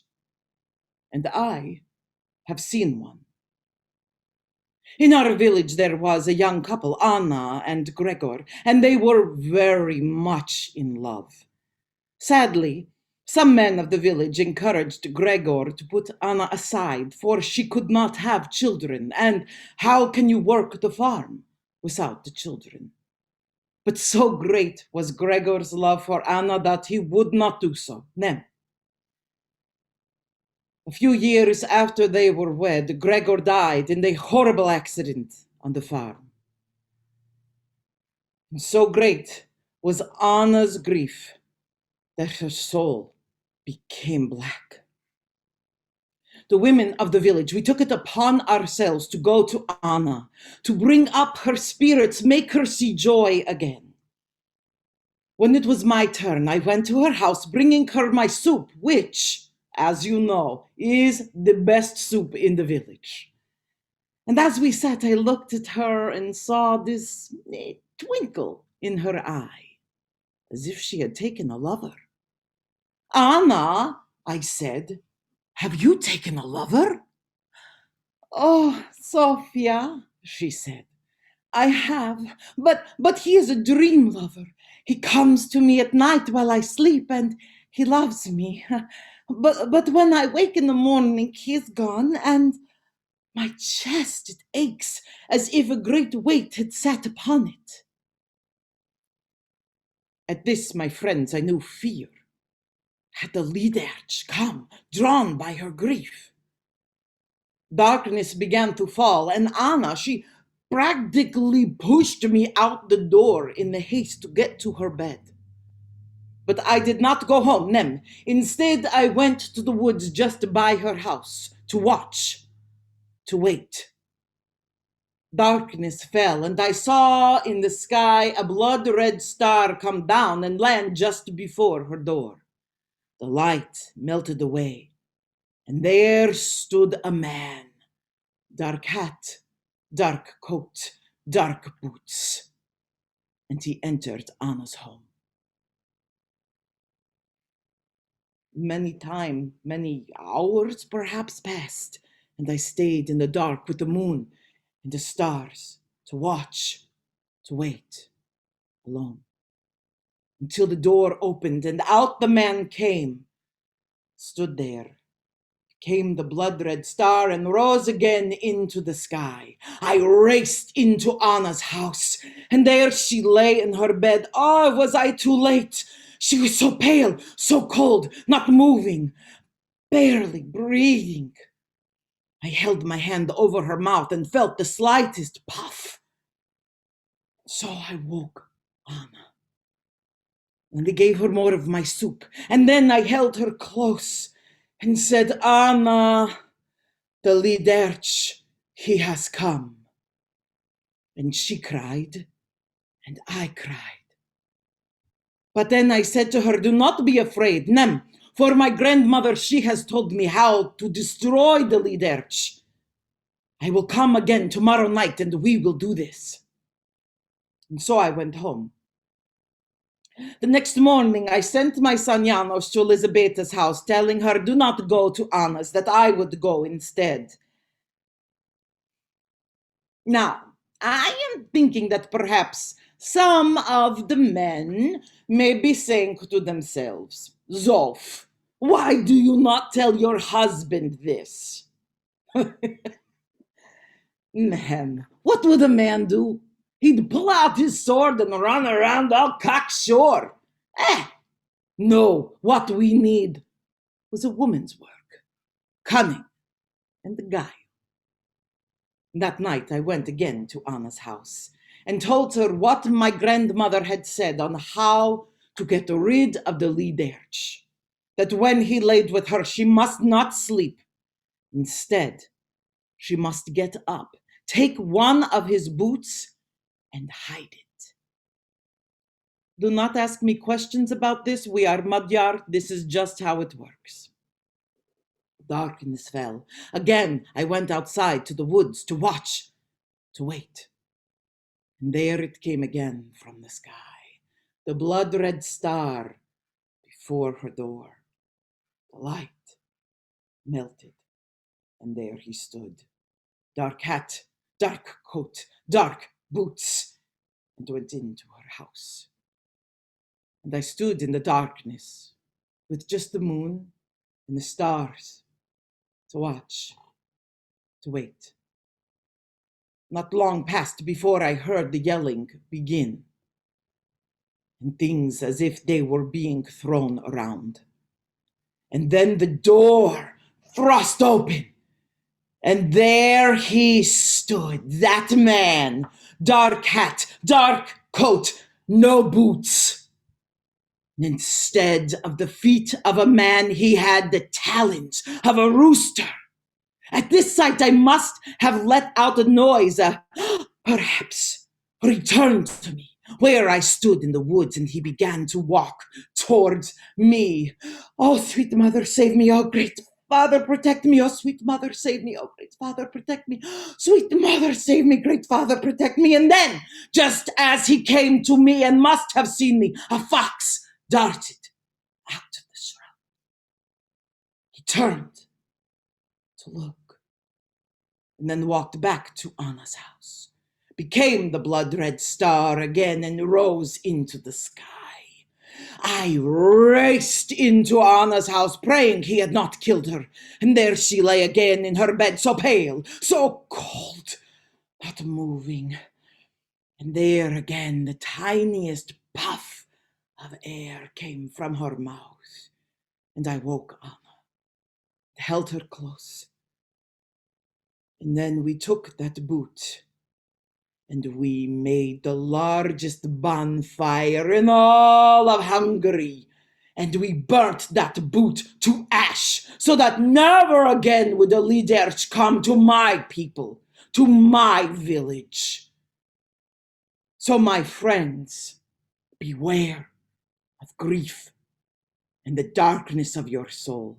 and I have seen one. In our village there was a young couple, Anna and Gregor, and they were very much in love. Sadly, some men of the village encouraged Gregor to put Anna aside, for she could not have children, and how can you work the farm without the children? But so great was Gregor's love for Anna that he would not do so. No. A few years after they were wed, Gregor died in a horrible accident on the farm. And so great was Anna's grief that her soul became black. The women of the village, we took it upon ourselves to go to Anna, to bring up her spirits, make her see joy again. When it was my turn, I went to her house, bringing her my soup, which, as you know, is the best soup in the village. And as we sat, I looked at her and saw this twinkle in her eye, as if she had taken a lover. Anna, I said, have you taken a lover? Oh, Sophia, she said, I have, but he is a dream lover. He comes to me at night while I sleep, and he loves me. But when I wake in the morning, he is gone, and my chest, it aches as if a great weight had sat upon it. At this, my friends, I knew fear. Had the Liederch come, drawn by her grief? Darkness began to fall, and Anna, she practically pushed me out the door in the haste to get to her bed. But I did not go home, nem. Instead, I went to the woods just by her house to watch, to wait. Darkness fell, and I saw in the sky a blood-red star come down and land just before her door. The light melted away, and there stood a man. Dark hat, dark coat, dark boots. And he entered Anna's home. Many hours perhaps passed, and I stayed in the dark with the moon and the stars to watch, to wait, alone. until the door opened and out the man came, stood there. Came the blood-red star and rose again into the sky. I raced into Anna's house, and there she lay in her bed. Oh, was I too late? She was so pale, so cold, not moving, barely breathing. I held my hand over her mouth and felt the slightest puff. So I woke Anna, and I gave her more of my soup, and then I held her close and said, Anna, the Liderch, he has come. And she cried, and I cried. But then I said to her, do not be afraid, Nem, for my grandmother, she has told me how to destroy the Liderch. I will come again tomorrow night, and we will do this. And so I went home. The next morning, I sent my son Janos to Elizabeta's house, telling her, do not go to Anna's, that I would go instead. Now, I am thinking that perhaps some of the men may be saying to themselves, Zolf, why do you not tell your husband this? Man, what would a man do? He'd pull out his sword and run around all cocksure. No, what we need was a woman's work, cunning and the guile. That night I went again to Anna's house and told her what my grandmother had said on how to get rid of the Liderch, that when he laid with her, she must not sleep. Instead, she must get up, take one of his boots, and hide it. Do not ask me questions about this. We are Magyar. This is just how it works. Darkness fell. Again, I went outside to the woods to watch, to wait. And there it came again from the sky, the blood-red star before her door. The light melted, and there he stood. Dark hat, dark coat, dark boots, and went into her house. And I stood in the darkness with just the moon and the stars to watch, to wait. Not long passed before I heard the yelling begin, and things as if they were being thrown around. And then the door thrust open, and there he stood, that man, dark hat, dark coat, no boots. And instead of the feet of a man, he had the talons of a rooster. At this sight, I must have let out a noise, perhaps, for he turned to me, where I stood in the woods, and he began to walk towards me. Oh, sweet mother, save me. Oh, great Father, protect me. Oh, sweet mother, save me. Oh, great Father, protect me. Sweet mother, save me. Great Father, protect me. And then, just as he came to me and must have seen me, a fox darted out of the shrub. He turned to look, and then walked back to Anna's house, became the blood-red star again, and rose into the sky. I raced into Anna's house, praying he had not killed her, and there she lay again in her bed, so pale, so cold, not moving. And there again the tiniest puff of air came from her mouth, and I woke Anna, held her close. And then we took that boot, and we made the largest bonfire in all of Hungary, and we burnt that boot to ash, so that never again would the Liderch come to my people, to my village. So, my friends, beware of grief and the darkness of your soul,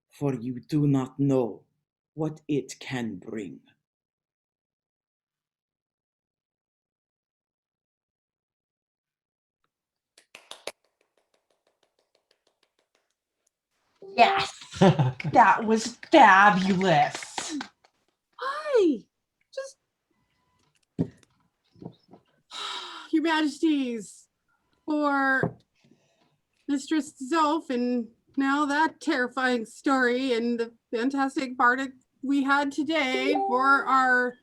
for you do not know what it can bring. Yes, that was fabulous. Hi, just Your Majesties. for Mistress Zoph, and now that terrifying story and the fantastic bardic we had today for our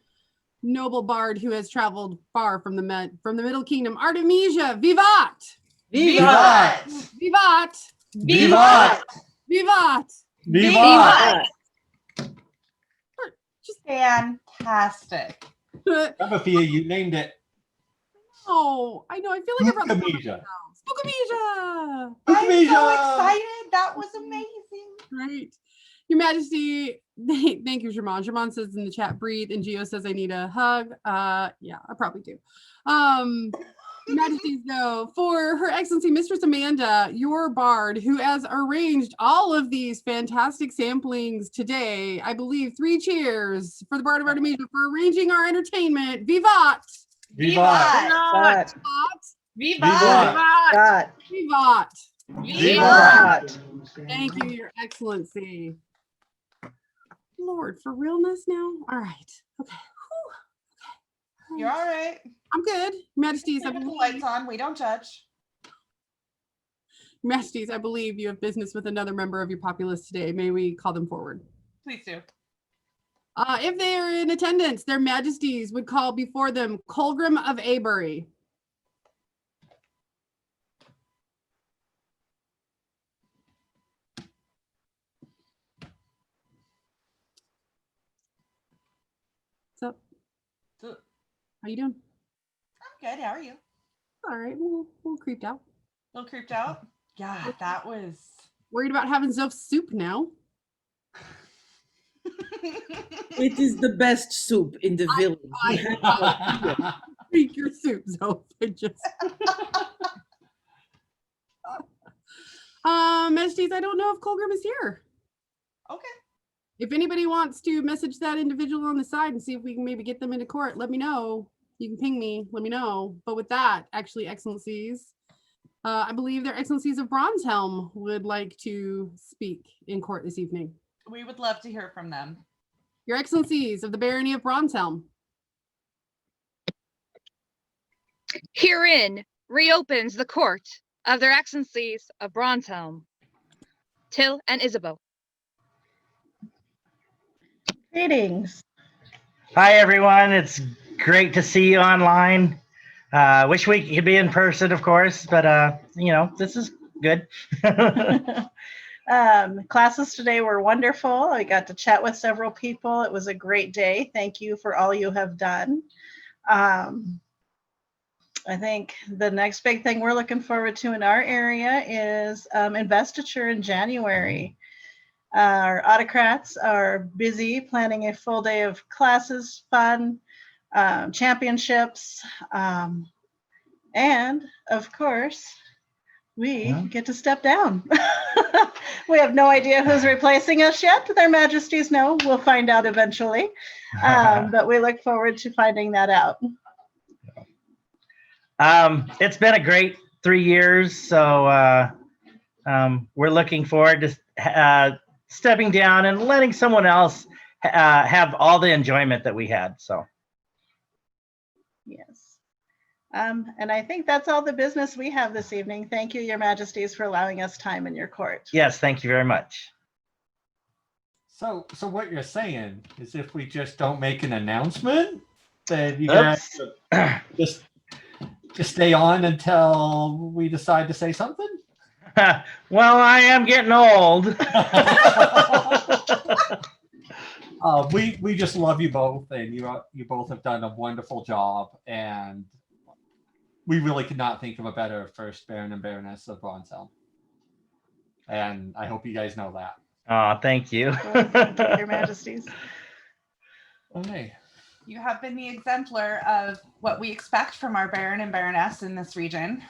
noble bard who has traveled far from the Middle Kingdom, Artemisia, vivat! Vivat! Vivat! Vivat! Vivat! Vivat! Fantastic. Sophia, you named it Oh, I know. I feel like I brought the Spook-a-Misia. Spook-a-Misia! I'm so excited. That was amazing. Right. Your Majesty, thank you, Jermon. Jermon says in the chat, breathe, and Gio says I need a hug. Yeah, I probably do. Your Majesties, though, for Her Excellency Mistress Amanda, your bard, who has arranged all of these fantastic samplings today, I believe 3 cheers for the Bard of Artemisia for arranging our entertainment. Vivat! Vivat! Vivat! Vivat! Vivat! Vivat! Thank you, Your Excellency. Lord, for realness now? All right. Okay. Whew. You're all right. I'm good. Majesties, I Put the believe. lights on. We don't judge. Majesties, I believe you have business with another member of your populace today. May we call them forward? Please do. If they are in attendance, their Majesties would call before them Colgrim of Avery. What's up? How you doing? I'm good. How are you? All right. We'll creeped out. A little creeped out? Yeah, that was... Worried about having Zoph's soup now. It is the best soup in the village. Drink your soup, Zoph. Majesties, I don't know if Colgrim is here. Okay. If anybody wants to message that individual on the side and see if we can maybe get them into court, let me know. You can ping me, let me know. But with that, actually, Excellencies, I believe their Excellencies of Bronzehelm would like to speak in court this evening. We would love to hear from them. Your Excellencies of the Barony of Bronzehelm. Herein reopens the court of their Excellencies of Bronzehelm, Till and Isabeau. Greetings. Hi, everyone. It's great to see you online. Wish we could be in person, of course, but this is good. Classes today were wonderful. I got to chat with several people. It was a great day. Thank you for all you have done. I think the next big thing we're looking forward to in our area is investiture in January. Our autocrats are busy planning a full day of classes, fun, championships, and of course, we get to step down. We have no idea who's replacing us yet. Their Majesties know. We'll find out eventually. But we look forward to finding that out. It's been a great 3 years, so we're looking forward to stepping down and letting someone else have all the enjoyment that we had. So, yes. And I think that's all the business we have this evening. Thank you, Your Majesties, for allowing us time in your court. yes, thank you very much. So what you're saying is if we just don't make an announcement, that you guys just stay on until we decide to say something? Well, I am getting old. We just love you both, and you both have done a wonderful job, and we really could not think of a better first Baron and Baroness of Bronzehelm. And I hope you guys know that. Oh, thank you. Your Majesties. Okay. You have been the exemplar of what we expect from our Baron and Baroness in this region.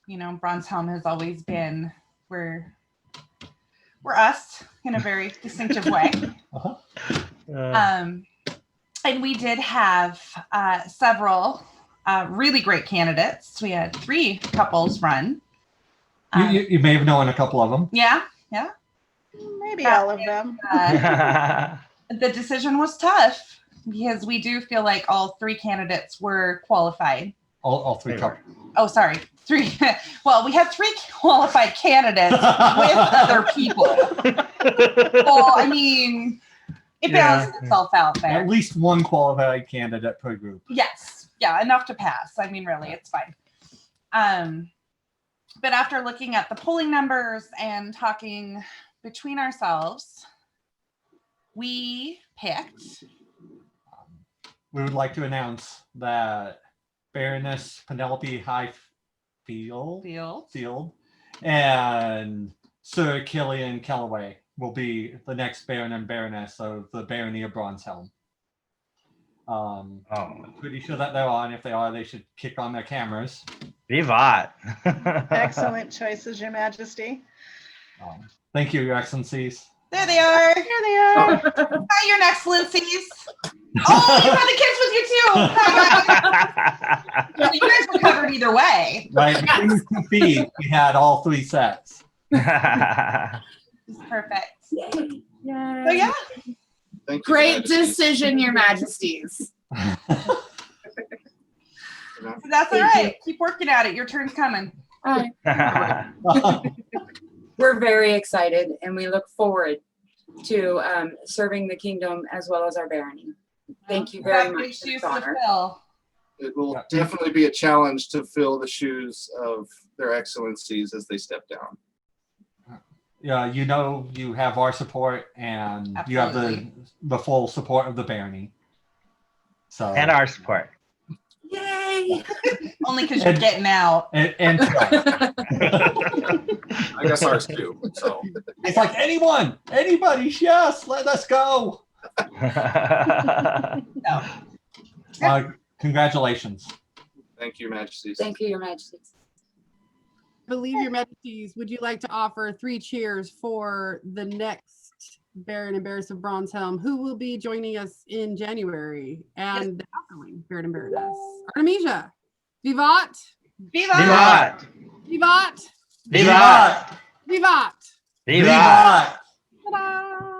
Bronzehelm has always been, we're us in a very distinctive way. And we did have several really great candidates. We had 3 couples run. You may have known a couple of them. Yeah. Maybe all of them. The decision was tough because we do feel like all 3 candidates were qualified. All three covered. Oh, sorry. 3. Well, we have 3 qualified candidates with other people. Well, I mean, it balances itself out there. At least one qualified candidate per group. Yes. Yeah, enough to pass. I mean, really, it's fine. But after looking at the polling numbers and talking between ourselves, we picked. We would like to announce that Baroness Penelope Highfield and Sir Killian Calloway will be the next Baron and Baroness of the Barony of Bronzehelm. I'm pretty sure that they're on. If they are, they should kick on their cameras. Vivat. Excellent choices, Your Majesty. Thank you, Your Excellencies. There they are. Here they are. Hi, Your Excellencies. Oh, you had the kids with you too. Well, you guys were covered either way. Right, between the 2 feet, we had all 3 sets. Perfect. So yeah. Thank you, Great decision, Your Majesties. That's all right. Keep working at it. Your turn's coming. All right. We're very excited and we look forward to serving the kingdom as well as our barony. Thank you very much for this honor. It will definitely be a challenge to fill the shoes of their excellencies as they step down. Yeah, you know you have our support and you have the full support of the barony. So And our support. Yay! Only because you're getting out. And I guess ours too. So it's like anybody, yes, let us go. Congratulations. Thank you, Majesties. Thank you, Your Majesties. I believe, Your Majesties, would you like to offer 3 cheers for the next Baron and Baroness of Bronzehelm, who will be joining us in January, and the outgoing Baron and Baroness? Artemisia, Vivat! Vivat! Vivat! Vivat! Vivat! Vivat! Ta-da!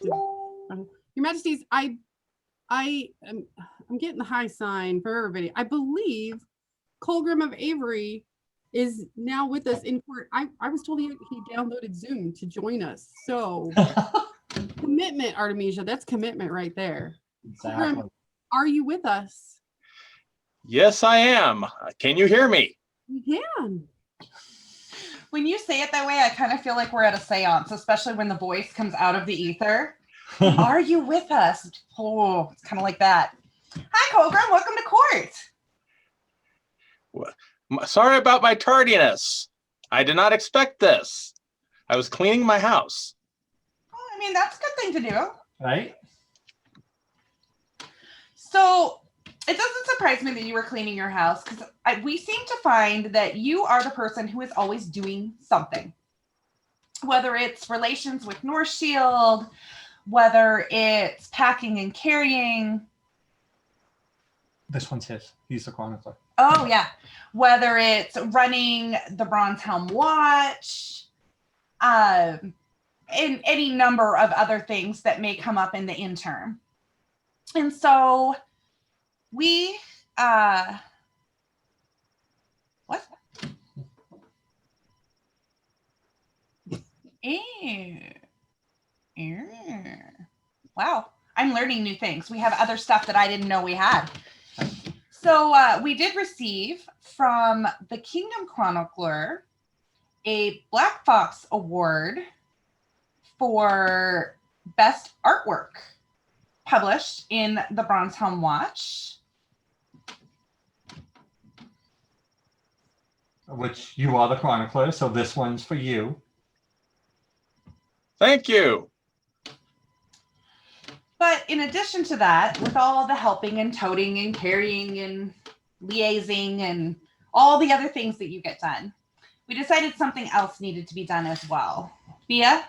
Your Majesties, I'm getting the high sign for everybody. I believe Colgrim of Avery is now with us in court. I was told he downloaded Zoom to join us. So commitment, Artemisia, that's commitment right there. Exactly. Colgrim, are you with us? Yes, I am. Can you hear me? We can. When you say it that way, I kind of feel like we're at a seance, especially when the voice comes out of the ether. Are you with us? Oh, it's kind of like that. Hi, Colgrim. Welcome to court. Sorry about my tardiness. I did not expect this. I was cleaning my house. Well, I mean, that's a good thing to do. Right? So it doesn't surprise me that you were cleaning your house because we seem to find that you are the person who is always doing something. Whether it's relations with North Shield, whether it's packing and carrying. This one's his. He's the chronicler. Oh, yeah. Whether it's running the Bronzehelm Watch, and any number of other things that may come up in the interim. And so we, what? Wow, I'm learning new things. We have other stuff that I didn't know we had. So we did receive from the Kingdom Chronicler a Black Fox Award for Best Artwork published in the Bronzehelm Watch. Which you are the chronicler, so this one's for you. Thank you. But in addition to that, with all the helping and toting and carrying and liaising and all the other things that you get done, we decided something else needed to be done as well. Bia?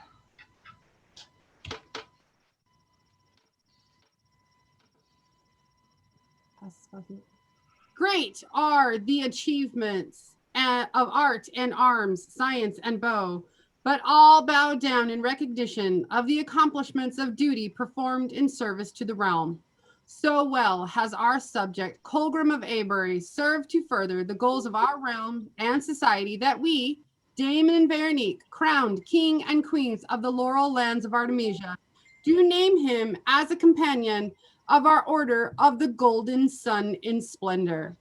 Great are the achievements of art and arms, science and bow, but all bow down in recognition of the accomplishments of duty performed in service to the realm. So well has our subject, Colgrim of Avery, served to further the goals of our realm and society that we, Daman and Veronique, crowned king and queens of the laurel lands of Artemisia, do name him as a companion of our order of the Golden Sun in splendor.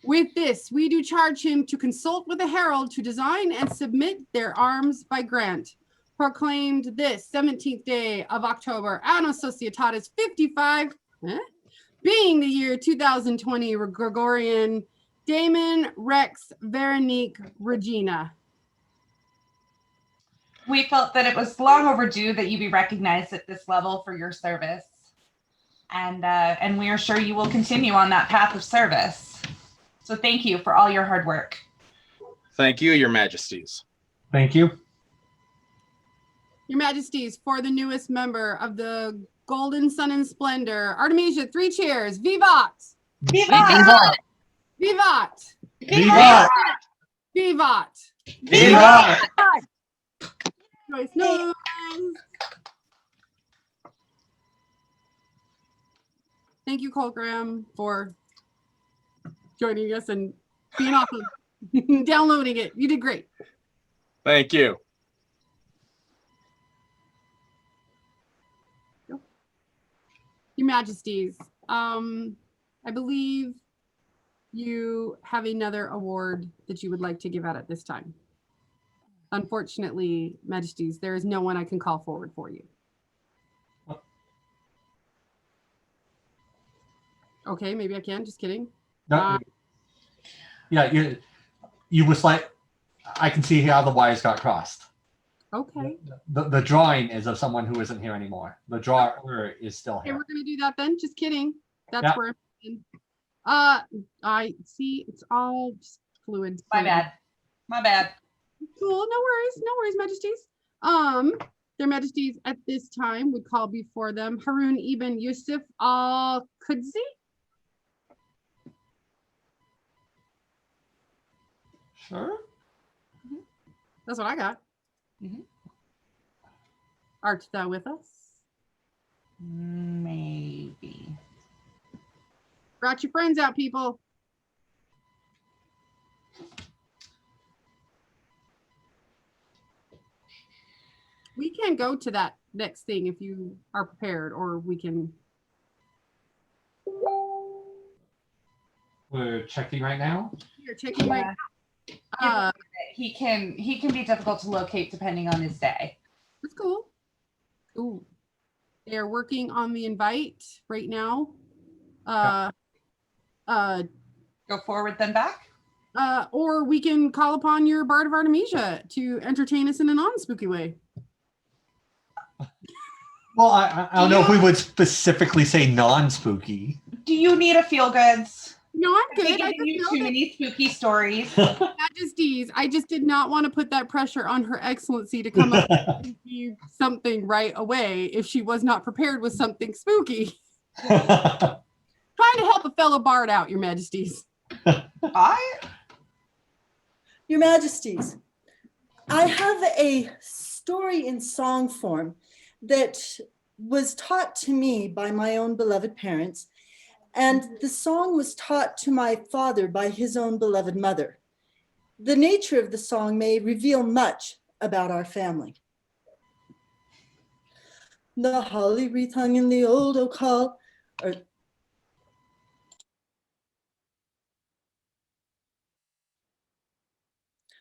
With this, we do charge him to consult with the herald to design and submit their arms by grant. Proclaimed this 17th day of October, Anno Societatis 55, being the year 2020 Gregorian, Daman Rex Veronique Regina. We felt that it was long overdue that you be recognized at this level for your service. And we are sure you will continue on that path of service. So thank you for all your hard work. Thank you, Your Majesties. Thank you. Your Majesties, for the newest member of the Golden Sun and Splendor, Artemisia, 3 cheers. Vivat! Vivat! Vivat! Vivat! Vivat! Vivat! Nice, nice. Thank you, Colgram, for joining us and being awesome. Downloading it. You did great. Thank you. Your Majesties, I believe you have another award that you would like to give out at this time. Unfortunately, Majesties, there is no one I can call forward for you. Okay, maybe I can. Just kidding. No, yeah, you was like, I can see how the wires got crossed. Okay. The drawing is of someone who isn't here anymore. The drawer is still Okay, here. we're gonna do that then. Just kidding. That's Yeah. where I'm in. I see it's all just fluid. My bad. My bad. Cool. No worries, Majesties. Their Majesties at this time would call before them Harun ibn Yusuf al-Qudsi. Sure. That's what I got. Art thou with us? Maybe. Brought your friends out, people. We can go to that next thing if you are prepared, or we can. We're checking right now. You're checking right now. He can be difficult to locate depending on his day. That's cool. Ooh. They are working on the invite right now. Go forward then back? Or we can call upon your Bard of Artemisia to entertain us in a non-spooky way. Well, I don't know if we would specifically say non-spooky. Do you need a feel goods? No, I'm good. I Giving you just too know many spooky stories. Majesties, I just did not want to put that pressure on Her Excellency to come up with something right away if she was not prepared with something spooky. Trying to help a fellow bard out, Your Majesties. Your Majesties, I have a story in song form that was taught to me by my own beloved parents, and the song was taught to my father by his own beloved mother. The nature of the song may reveal much about our family. The holly wreath hung in the old oak hall,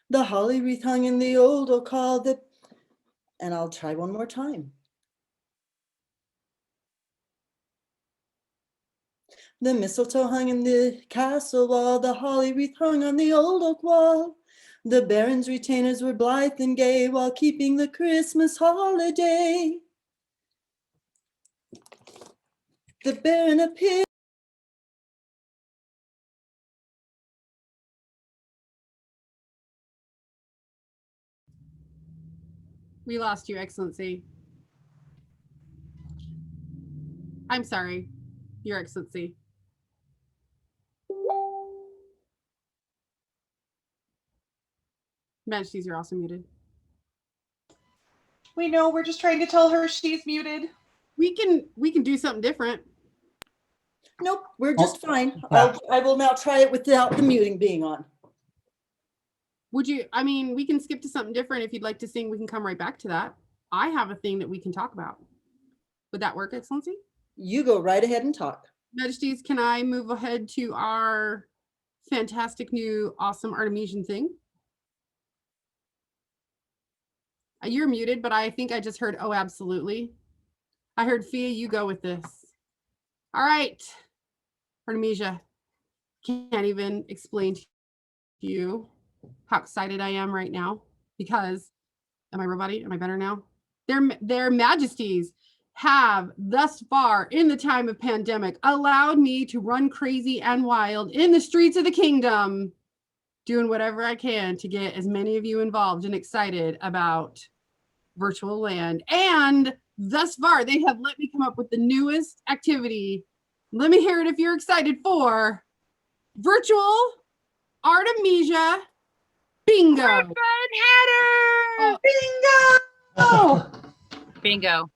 the holly wreath hung in the old oak hall, and I'll try one more time. The mistletoe hung in the castle wall, the holly wreath hung on the old oak wall. The baron's retainers were blithe and gay while keeping the Christmas holiday. The baron appeared. We lost you, Excellency. I'm sorry, Your Excellency. Majesties, you're also muted. We know, we're just trying to tell her she's muted. We can do something different. Nope, we're just fine. I will now try it without the muting being on. Would you, I mean, we can skip to something different. If you'd like to sing, we can come right back to that. I have a thing that we can talk about. Would that work, Excellency? You go right ahead and talk. Majesties, can I move ahead to our fantastic new awesome Artemisian thing? You're muted, but I think I just heard, oh, absolutely. I heard Fia, you go with this. All right, Artemisia, can't even explain to you how excited I am right now because, am I roboty? Am I better now? Their Majesties have thus far in the time of pandemic allowed me to run crazy and wild in the streets of the kingdom, doing whatever I can to get as many of you involved and excited about virtual land. And thus far, they have let me come up with the newest activity. Let me hear it if you're excited for virtual Artemisia bingo. Ribbon header! Bingo! Bingo.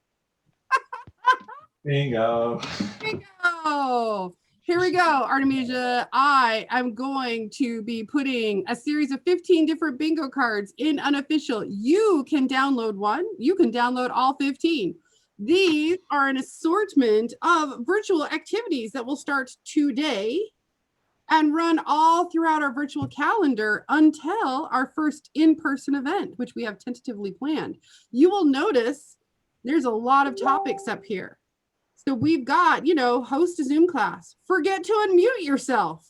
Bingo. Bingo. Here we go, Artemisia. I am going to be putting a series of 15 different bingo cards in unofficial. You can download one. You can download all 15. These are an assortment of virtual activities that will start today and run all throughout our virtual calendar until our first in-person event, which we have tentatively planned. You will notice there's a lot of topics up here. So we've got, you know, host a Zoom class. Forget to unmute yourself.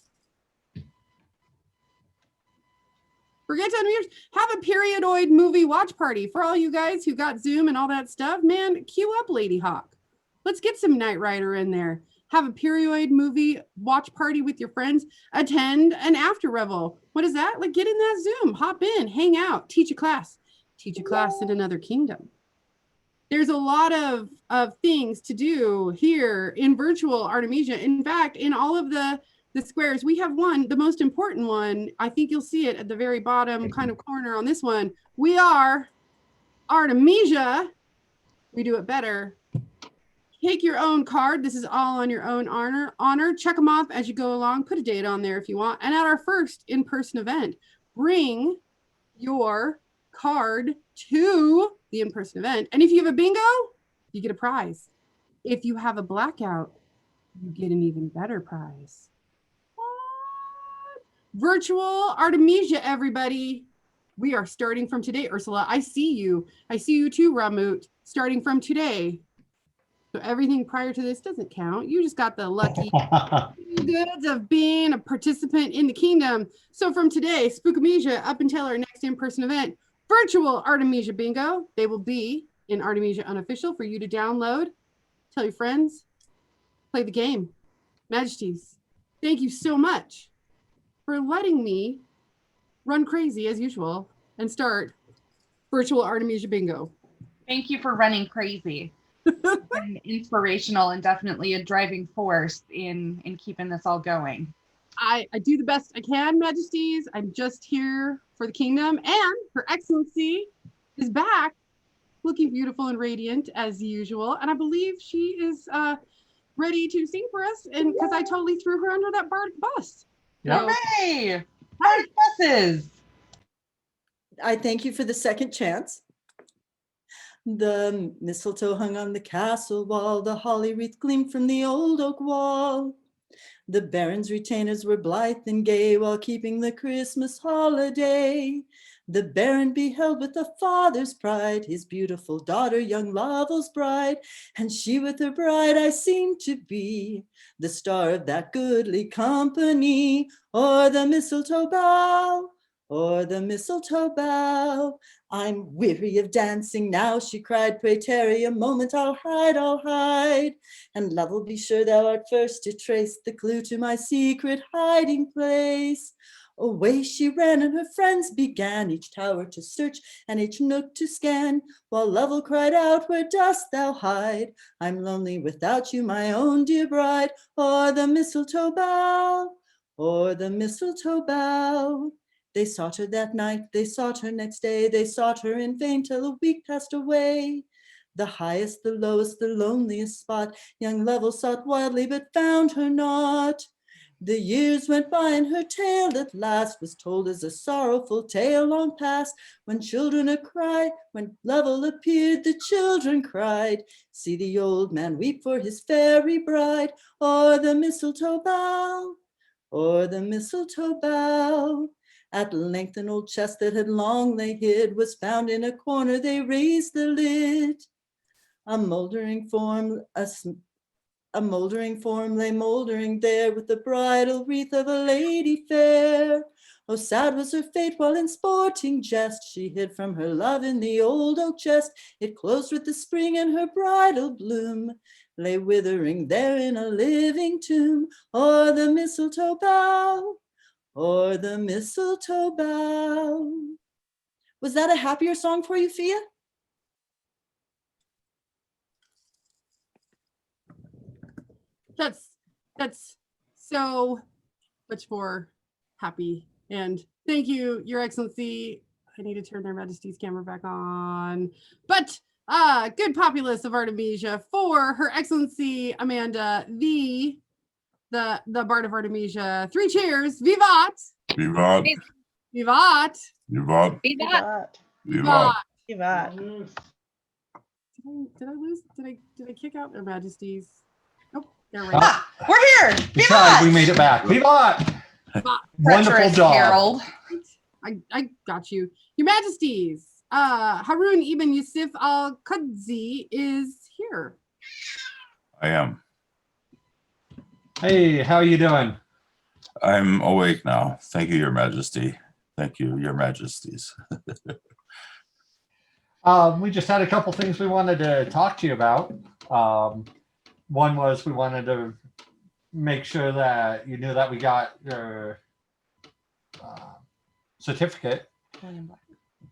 Forget to unmute. Have a periodoid movie watch party for all you guys who got Zoom and all that stuff. Man, queue up Lady Hawk. Let's get some Knight Rider in there. Have a perioid movie watch party with your friends. Attend an after revel. What is that? Like, get in that Zoom, hop in, hang out, teach a class. Teach a class in another kingdom. There's a lot of things to do here in virtual Artemisia. In fact, in all of the squares, we have one, the most important one. I think you'll see it at the very bottom kind of corner on this one. We are Artemisia. We do it better. Take your own card. This is all on your own honor. Check them off as you go along. Put a date on there if you want. And at our first in-person event, bring your card to the in-person event. And if you have a bingo, you get a prize. If you have a blackout, you get an even better prize. What? Virtual Artemisia, everybody. We are starting from today. Ursula, I see you. I see you too, Ramut. Starting from today. So everything prior to this doesn't count. You just got the lucky goods of being a participant in the kingdom. So from today, Spook-a-Misia up until our next in-person event, virtual Artemisia bingo. They will be in Artemisia unofficial for you to download. Tell your friends. Play the game. Majesties, thank you so much for letting me run crazy as usual and start virtual Artemisia bingo. Thank you for running crazy. It's been inspirational and definitely a driving force in keeping this all going. I do the best I can, Majesties. I'm just here for the kingdom, and Her Excellency is back looking beautiful and radiant as usual. And I believe she is ready to sing for us, and because I totally threw her under that barred bus. Yep. Hooray! Barred buses! I thank you for the second chance. The mistletoe hung on the castle wall, the holly wreath gleamed from the old oak wall. The baron's retainers were blithe and gay while keeping the Christmas holiday. The baron beheld with a father's pride his beautiful daughter, young Lovel's bride, and she with her bride I seemed to be the star of that goodly company. O'er the mistletoe bough, o'er the mistletoe bough, I'm weary of dancing now, she cried, pray tarry a moment, I'll hide. And Lovell, be sure thou art first to trace the clue to my secret hiding place. Away she ran and her friends began each tower to search and each nook to scan, while Lovell cried out, where dost thou hide? I'm lonely without you, my own dear bride. O'er the mistletoe bough, o'er the mistletoe bough, They sought her that night, they sought her next day, they sought her in vain till a week passed away. The highest, the lowest, the loneliest spot, young Lovell sought wildly, but found her not. The years went by and her tale at last was told as a sorrowful tale long past. When children a cry, when Lovell appeared, the children cried. See the old man weep for his fairy bride, o'er the mistletoe bough, o'er the mistletoe bough. At length an old chest that had long lay hid was found in a corner, they raised the lid. A moldering form, a moldering form lay moldering there with the bridal wreath of a lady fair. Oh, sad was her fate while in sporting jest she hid from her love in the old oak chest. It closed with the spring and her bridal bloom lay withering there in a living tomb. O'er the mistletoe bough, o'er the mistletoe bough. Was that a happier song for you, Fia? That's so much more happy. And thank you, Your Excellency. I need to turn their Majesty's camera back on. But good populace of Artemisia, for Her Excellency Amanda, the Bard of Artemisia. 3 cheers. Vivat! Vivat! Vivat! Vivat! Vivat. Vivat! Vivat. Did I lose? Did I kick out their Majesties? Nope, they're right. Ah, we're here. We tried, we made it back. Vivat! Wonderful Treacherous job. Harold. I got you. Your Majesties, Harun Ibn Yusuf al-Qudsi is here. I am. Hey, how are you doing? I'm awake now. Thank you, Your Majesty. Thank you, Your Majesties. We just had a couple things we wanted to talk to you about. One was we wanted to make sure that you knew that we got your certificate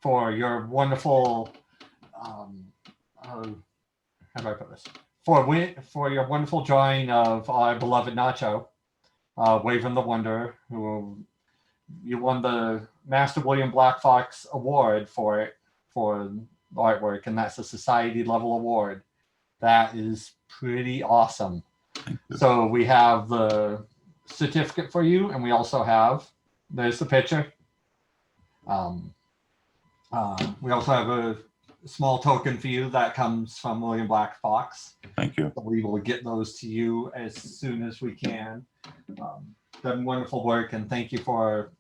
for your wonderful, how do I put this? For your wonderful drawing of our beloved Nacho, Waven the Wonder, who you won the Master William Black Fox Award for it, for artwork, and that's a society level award. That is pretty awesome. So we have the certificate for you, and we also have, there's the picture. We also have a small token for you that comes from William Black Fox. Thank you. So we will get those to you as soon as we can. Done wonderful work, and thank you for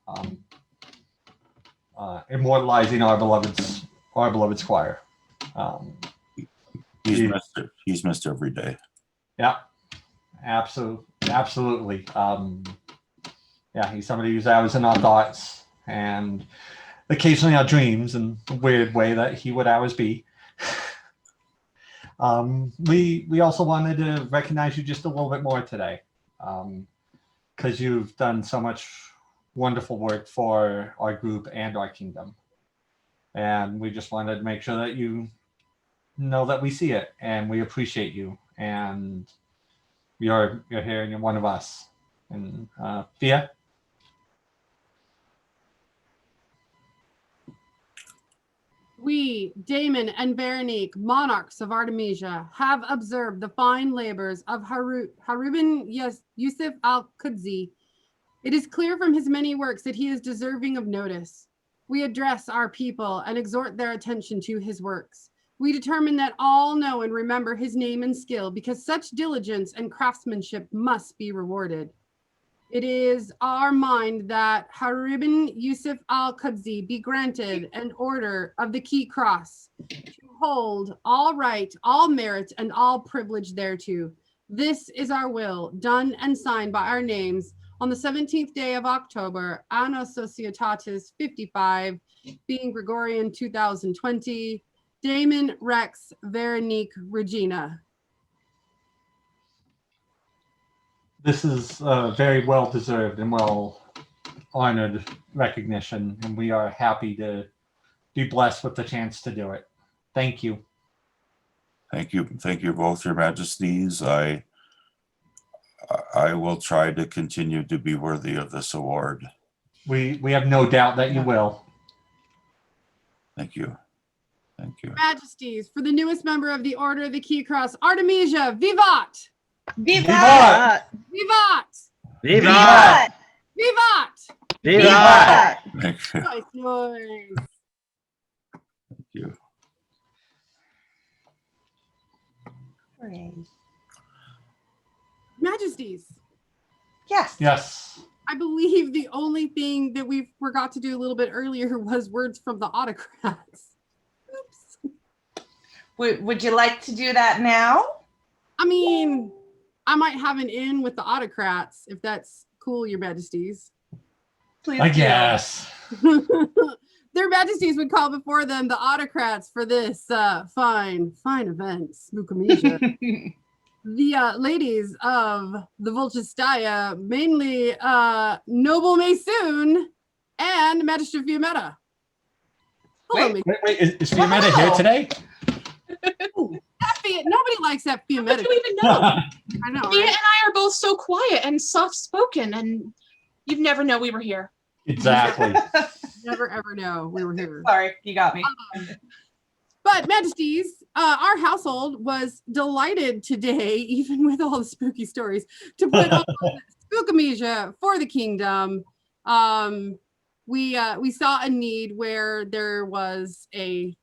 immortalizing our beloved squire. He's missed every day. Yeah, absolutely. Yeah, he's somebody who's always in our thoughts and occasionally our dreams in a weird way that he would always be. We also wanted to recognize you just a little bit more today, because you've done so much wonderful work for our group and our kingdom. And we just wanted to make sure that you know that we see it and we appreciate you, and you're here and you're one of us. And Fia? We, Daman and Veronique, monarchs of Artemisia, have observed the fine labors of Harun Yusuf al-Qudsi. It is clear from his many works that he is deserving of notice. We address our people and exhort their attention to his works. We determine that all know and remember his name and skill, because such diligence and craftsmanship must be rewarded. It is our mind that Harun Yusuf al-Qudsi be granted an order of the Key Cross to hold all right, all merit, and all privilege thereto. This is our will, done and signed by our names on the 17th day of October, Anno Societatis 55, being Gregorian 2020, Daman, Rex, Veronique, Regina. This is a very well-deserved and well-honored recognition, and we are happy to be blessed with the chance to do it. Thank you. Thank you. Thank you both, Your Majesties. I will try to continue to be worthy of this award. We have no doubt that you will. Thank you. Thank you. Majesties, for the newest member of the Order of the Key Cross, Artemisia, vivat! Vivat! Vivat! Vivat! Vivat! Vivat! Thank you. Nice, nice. Thank you. Majesties, Yes. Yes. I believe the only thing that we forgot to do a little bit earlier was words from the autocrats. Oops. Would you like to do that now? I mean, I might have an in with the autocrats if that's cool, Your Majesties. Please I do. guess. Their Majesties would call before them the autocrats for this fine event, Spook-a-Misia. The ladies of the Volchestaya, mainly Noble Maysoon and Magistrate Fiametta. Hello, Wait, is Fiametta here today? Nobody likes that Fiametta. How do you even know? I know, Mia right? and I are both so quiet and soft-spoken, and you'd never know we were here. Exactly. Never ever know we were here. Sorry, you got me. But Majesties, our household was delighted today, even with all the spooky stories, to put on Spook-a-Misia for the kingdom. We saw a need where there was an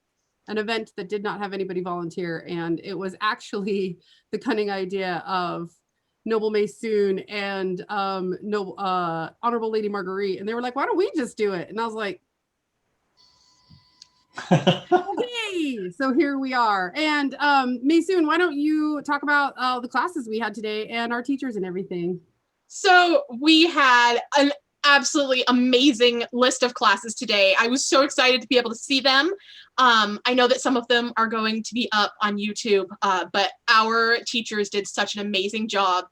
event that did not have anybody volunteer, and it was actually the cunning idea of Noble Maysoon and Honorable Lady Marguerite, and they were like, "Why don't we just do it?" And I was like, okay, so here we are. And Maysoon, why don't you talk about the classes we had today and our teachers and everything? So we had an absolutely amazing list of classes today. I was so excited to be able to see them. I know that some of them are going to be up on YouTube, but our teachers did such an amazing job.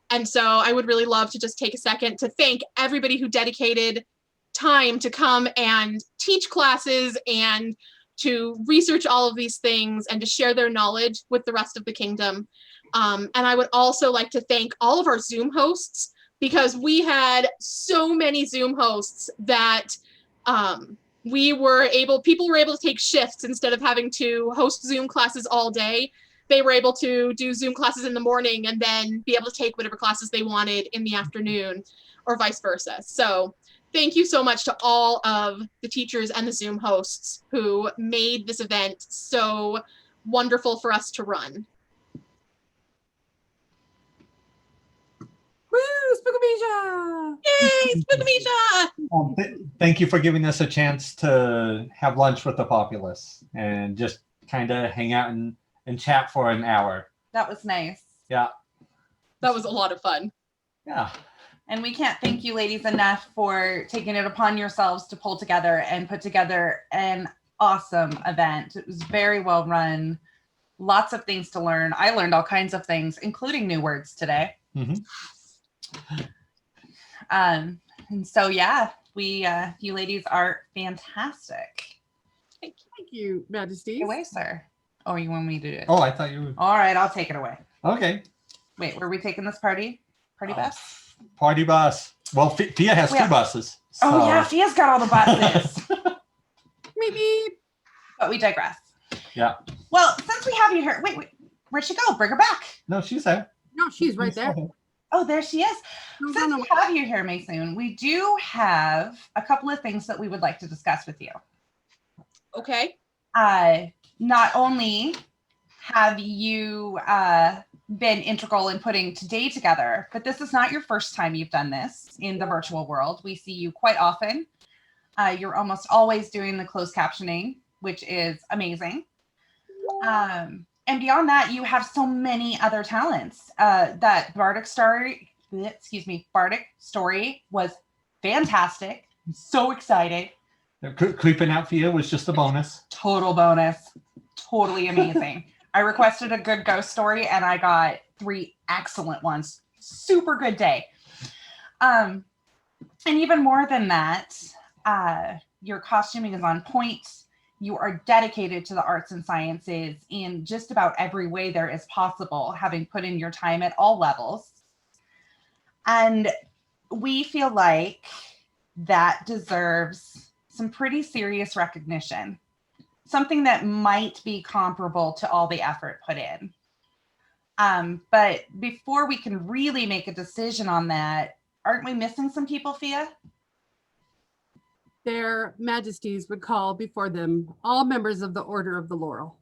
And so I would really love to just take a second to thank everybody who dedicated time to come and teach classes and to research all of these things and to share their knowledge with the rest of the kingdom. And I would also like to thank all of our Zoom hosts, because we had so many Zoom hosts that people were able to take shifts instead of having to host Zoom classes all day. They were able to do Zoom classes in the morning and then be able to take whatever classes they wanted in the afternoon, or vice versa. So thank you so much to all of the teachers and the Zoom hosts who made this event so wonderful for us to run. Woo, Spook-a-Misia! Yay, Spook-a-Misia! Thank you for giving us a chance to have lunch with the populace and just kind of hang out and chat for an hour. That was nice. Yeah. That was a lot of fun. Yeah. And we can't thank you ladies enough for taking it upon yourselves to pull together and put together an awesome event. It was very well run. Lots of things to learn. I learned all kinds of things, including new words today. Mm-hmm. And so, yeah, you ladies are fantastic. Thank you, Majesty. Take it away, sir. Oh, you want me to do it? Oh, I thought you were. All right, I'll take it away. Okay. Wait, were we taking this party bus? Party bus. Well, Fia has two buses. Oh, yeah, Fia's got all the buses. Maybe. But we digress. Yeah. Well, since we have you here, wait, where'd she go? Bring her back. No, she's there. No, she's right there. Oh, there she is. Since we have you here, Maysoon, we do have a couple of things that we would like to discuss with you. Okay. Not only have you been integral in putting today together, but this is not your first time you've done this in the virtual world. We see you quite often. You're almost always doing the closed captioning, which is amazing. And beyond that, you have so many other talents. That Bardic story was fantastic. I'm so excited. Creeping out Fia was just a bonus. Total bonus. Totally amazing. I requested a good ghost story and I got 3 excellent ones. Super good day. And even more than that, your costuming is on point. You are dedicated to the arts and sciences in just about every way there is possible, having put in your time at all levels. And we feel like that deserves some pretty serious recognition. Something that might be comparable to all the effort put in. But before we can really make a decision on that, aren't we missing some people, Fia? Their Majesties would call before them all members of the Order of the Laurel.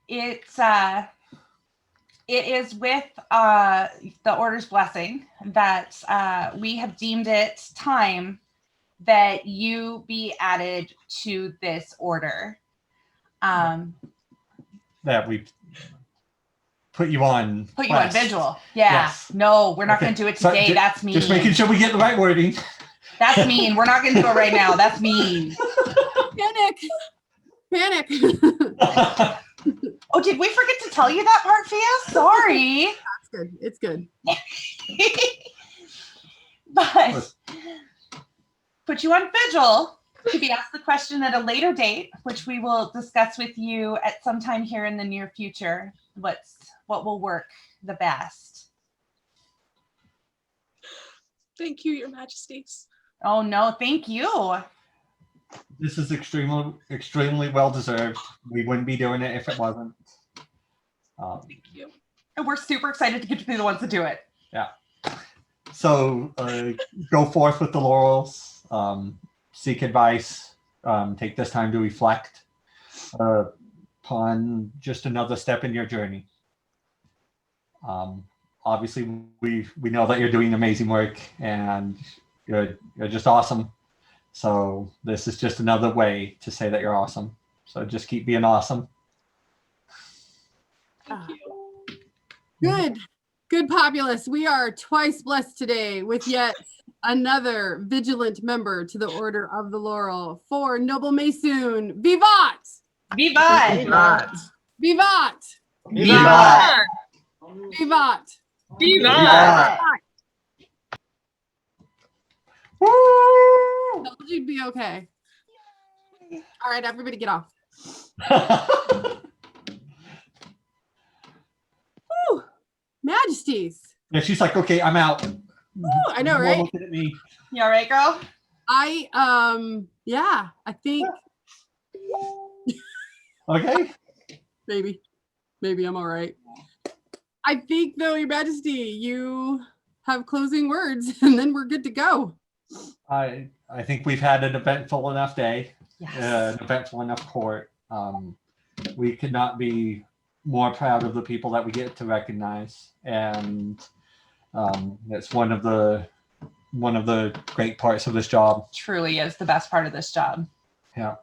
It is with the Order's blessing that we have deemed it time that you be added to this order. That we put you on. Put you on vigil. Yeah. Yes. No, we're not Okay. going to do it So, today. That's mean. Just making sure we get the right wording. That's mean. We're not going to do it right now. That's mean. Panic. Oh, did we forget to tell you that part, Fia? Sorry. That's good. It's good. But put you on vigil to be asked the question at a later date, which we will discuss with you at some time here in the near future. What will work the best? Thank you, Your Majesties. Oh no, thank you. This is extremely well deserved. We wouldn't be doing it if it wasn't. Thank you. And we're super excited to get to be the ones to do it. Yeah. So go forth with the laurels. Seek advice. Take this time to reflect upon just another step in your journey. Obviously, we know that you're doing amazing work and you're just awesome. So this is just another way to say that you're awesome. So just keep being awesome. Thank you. Good populace. We are twice blessed today with yet another vigilant member to the Order of the Laurel. For Noble Mason, Vivat! Vivat! Vivat! Vivat! Vivat! Vivat! Vivat! Woo! Told you'd be okay. All right, everybody get off. Woo! Majesties. Yeah, she's like, okay, I'm out. Woo, I know, You're right? looking at me. You all right, girl? Yeah, I think Okay. maybe I'm all right. I think though, Your Majesty, you have closing words and then we're good to go. I think we've had an eventful enough day, Yes. an eventful enough court. We could not be more proud of the people that we get to recognize, and it's one of the great parts of this job. Truly is the best part of this job. Yeah.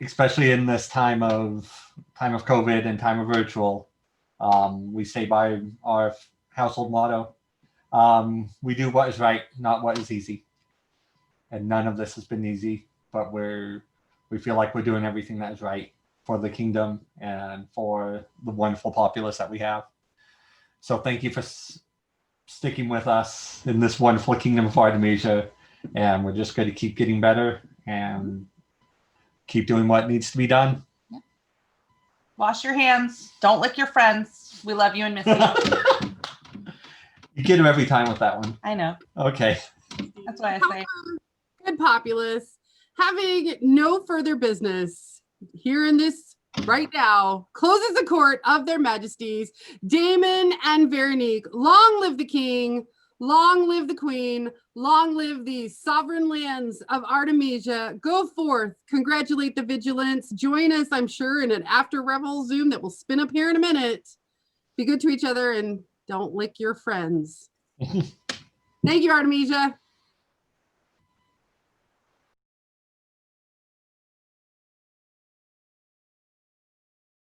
Especially in this time of COVID and time of virtual. We stay by our household motto. We do what is right, not what is easy. And none of this has been easy, but we feel like we're doing everything that is right for the kingdom and for the wonderful populace that we have. So thank you for sticking with us in this wonderful kingdom of Artemisia. And we're just going to keep getting better and keep doing what needs to be done. Wash your hands. Don't lick your friends. We love you and miss you. You get them every time with that one. I know. Okay. That's why I say. Good populace. Having no further business here in this right now, closes the court of their Majesties, Daman and Veronique. Long live the king, long live the queen, long live the sovereign lands of Artemisia. Go forth, congratulate the vigilance. Join us, I'm sure, in an after revel Zoom that will spin up here in a minute. Be good to each other and don't lick your friends. Thank you, Artemisia.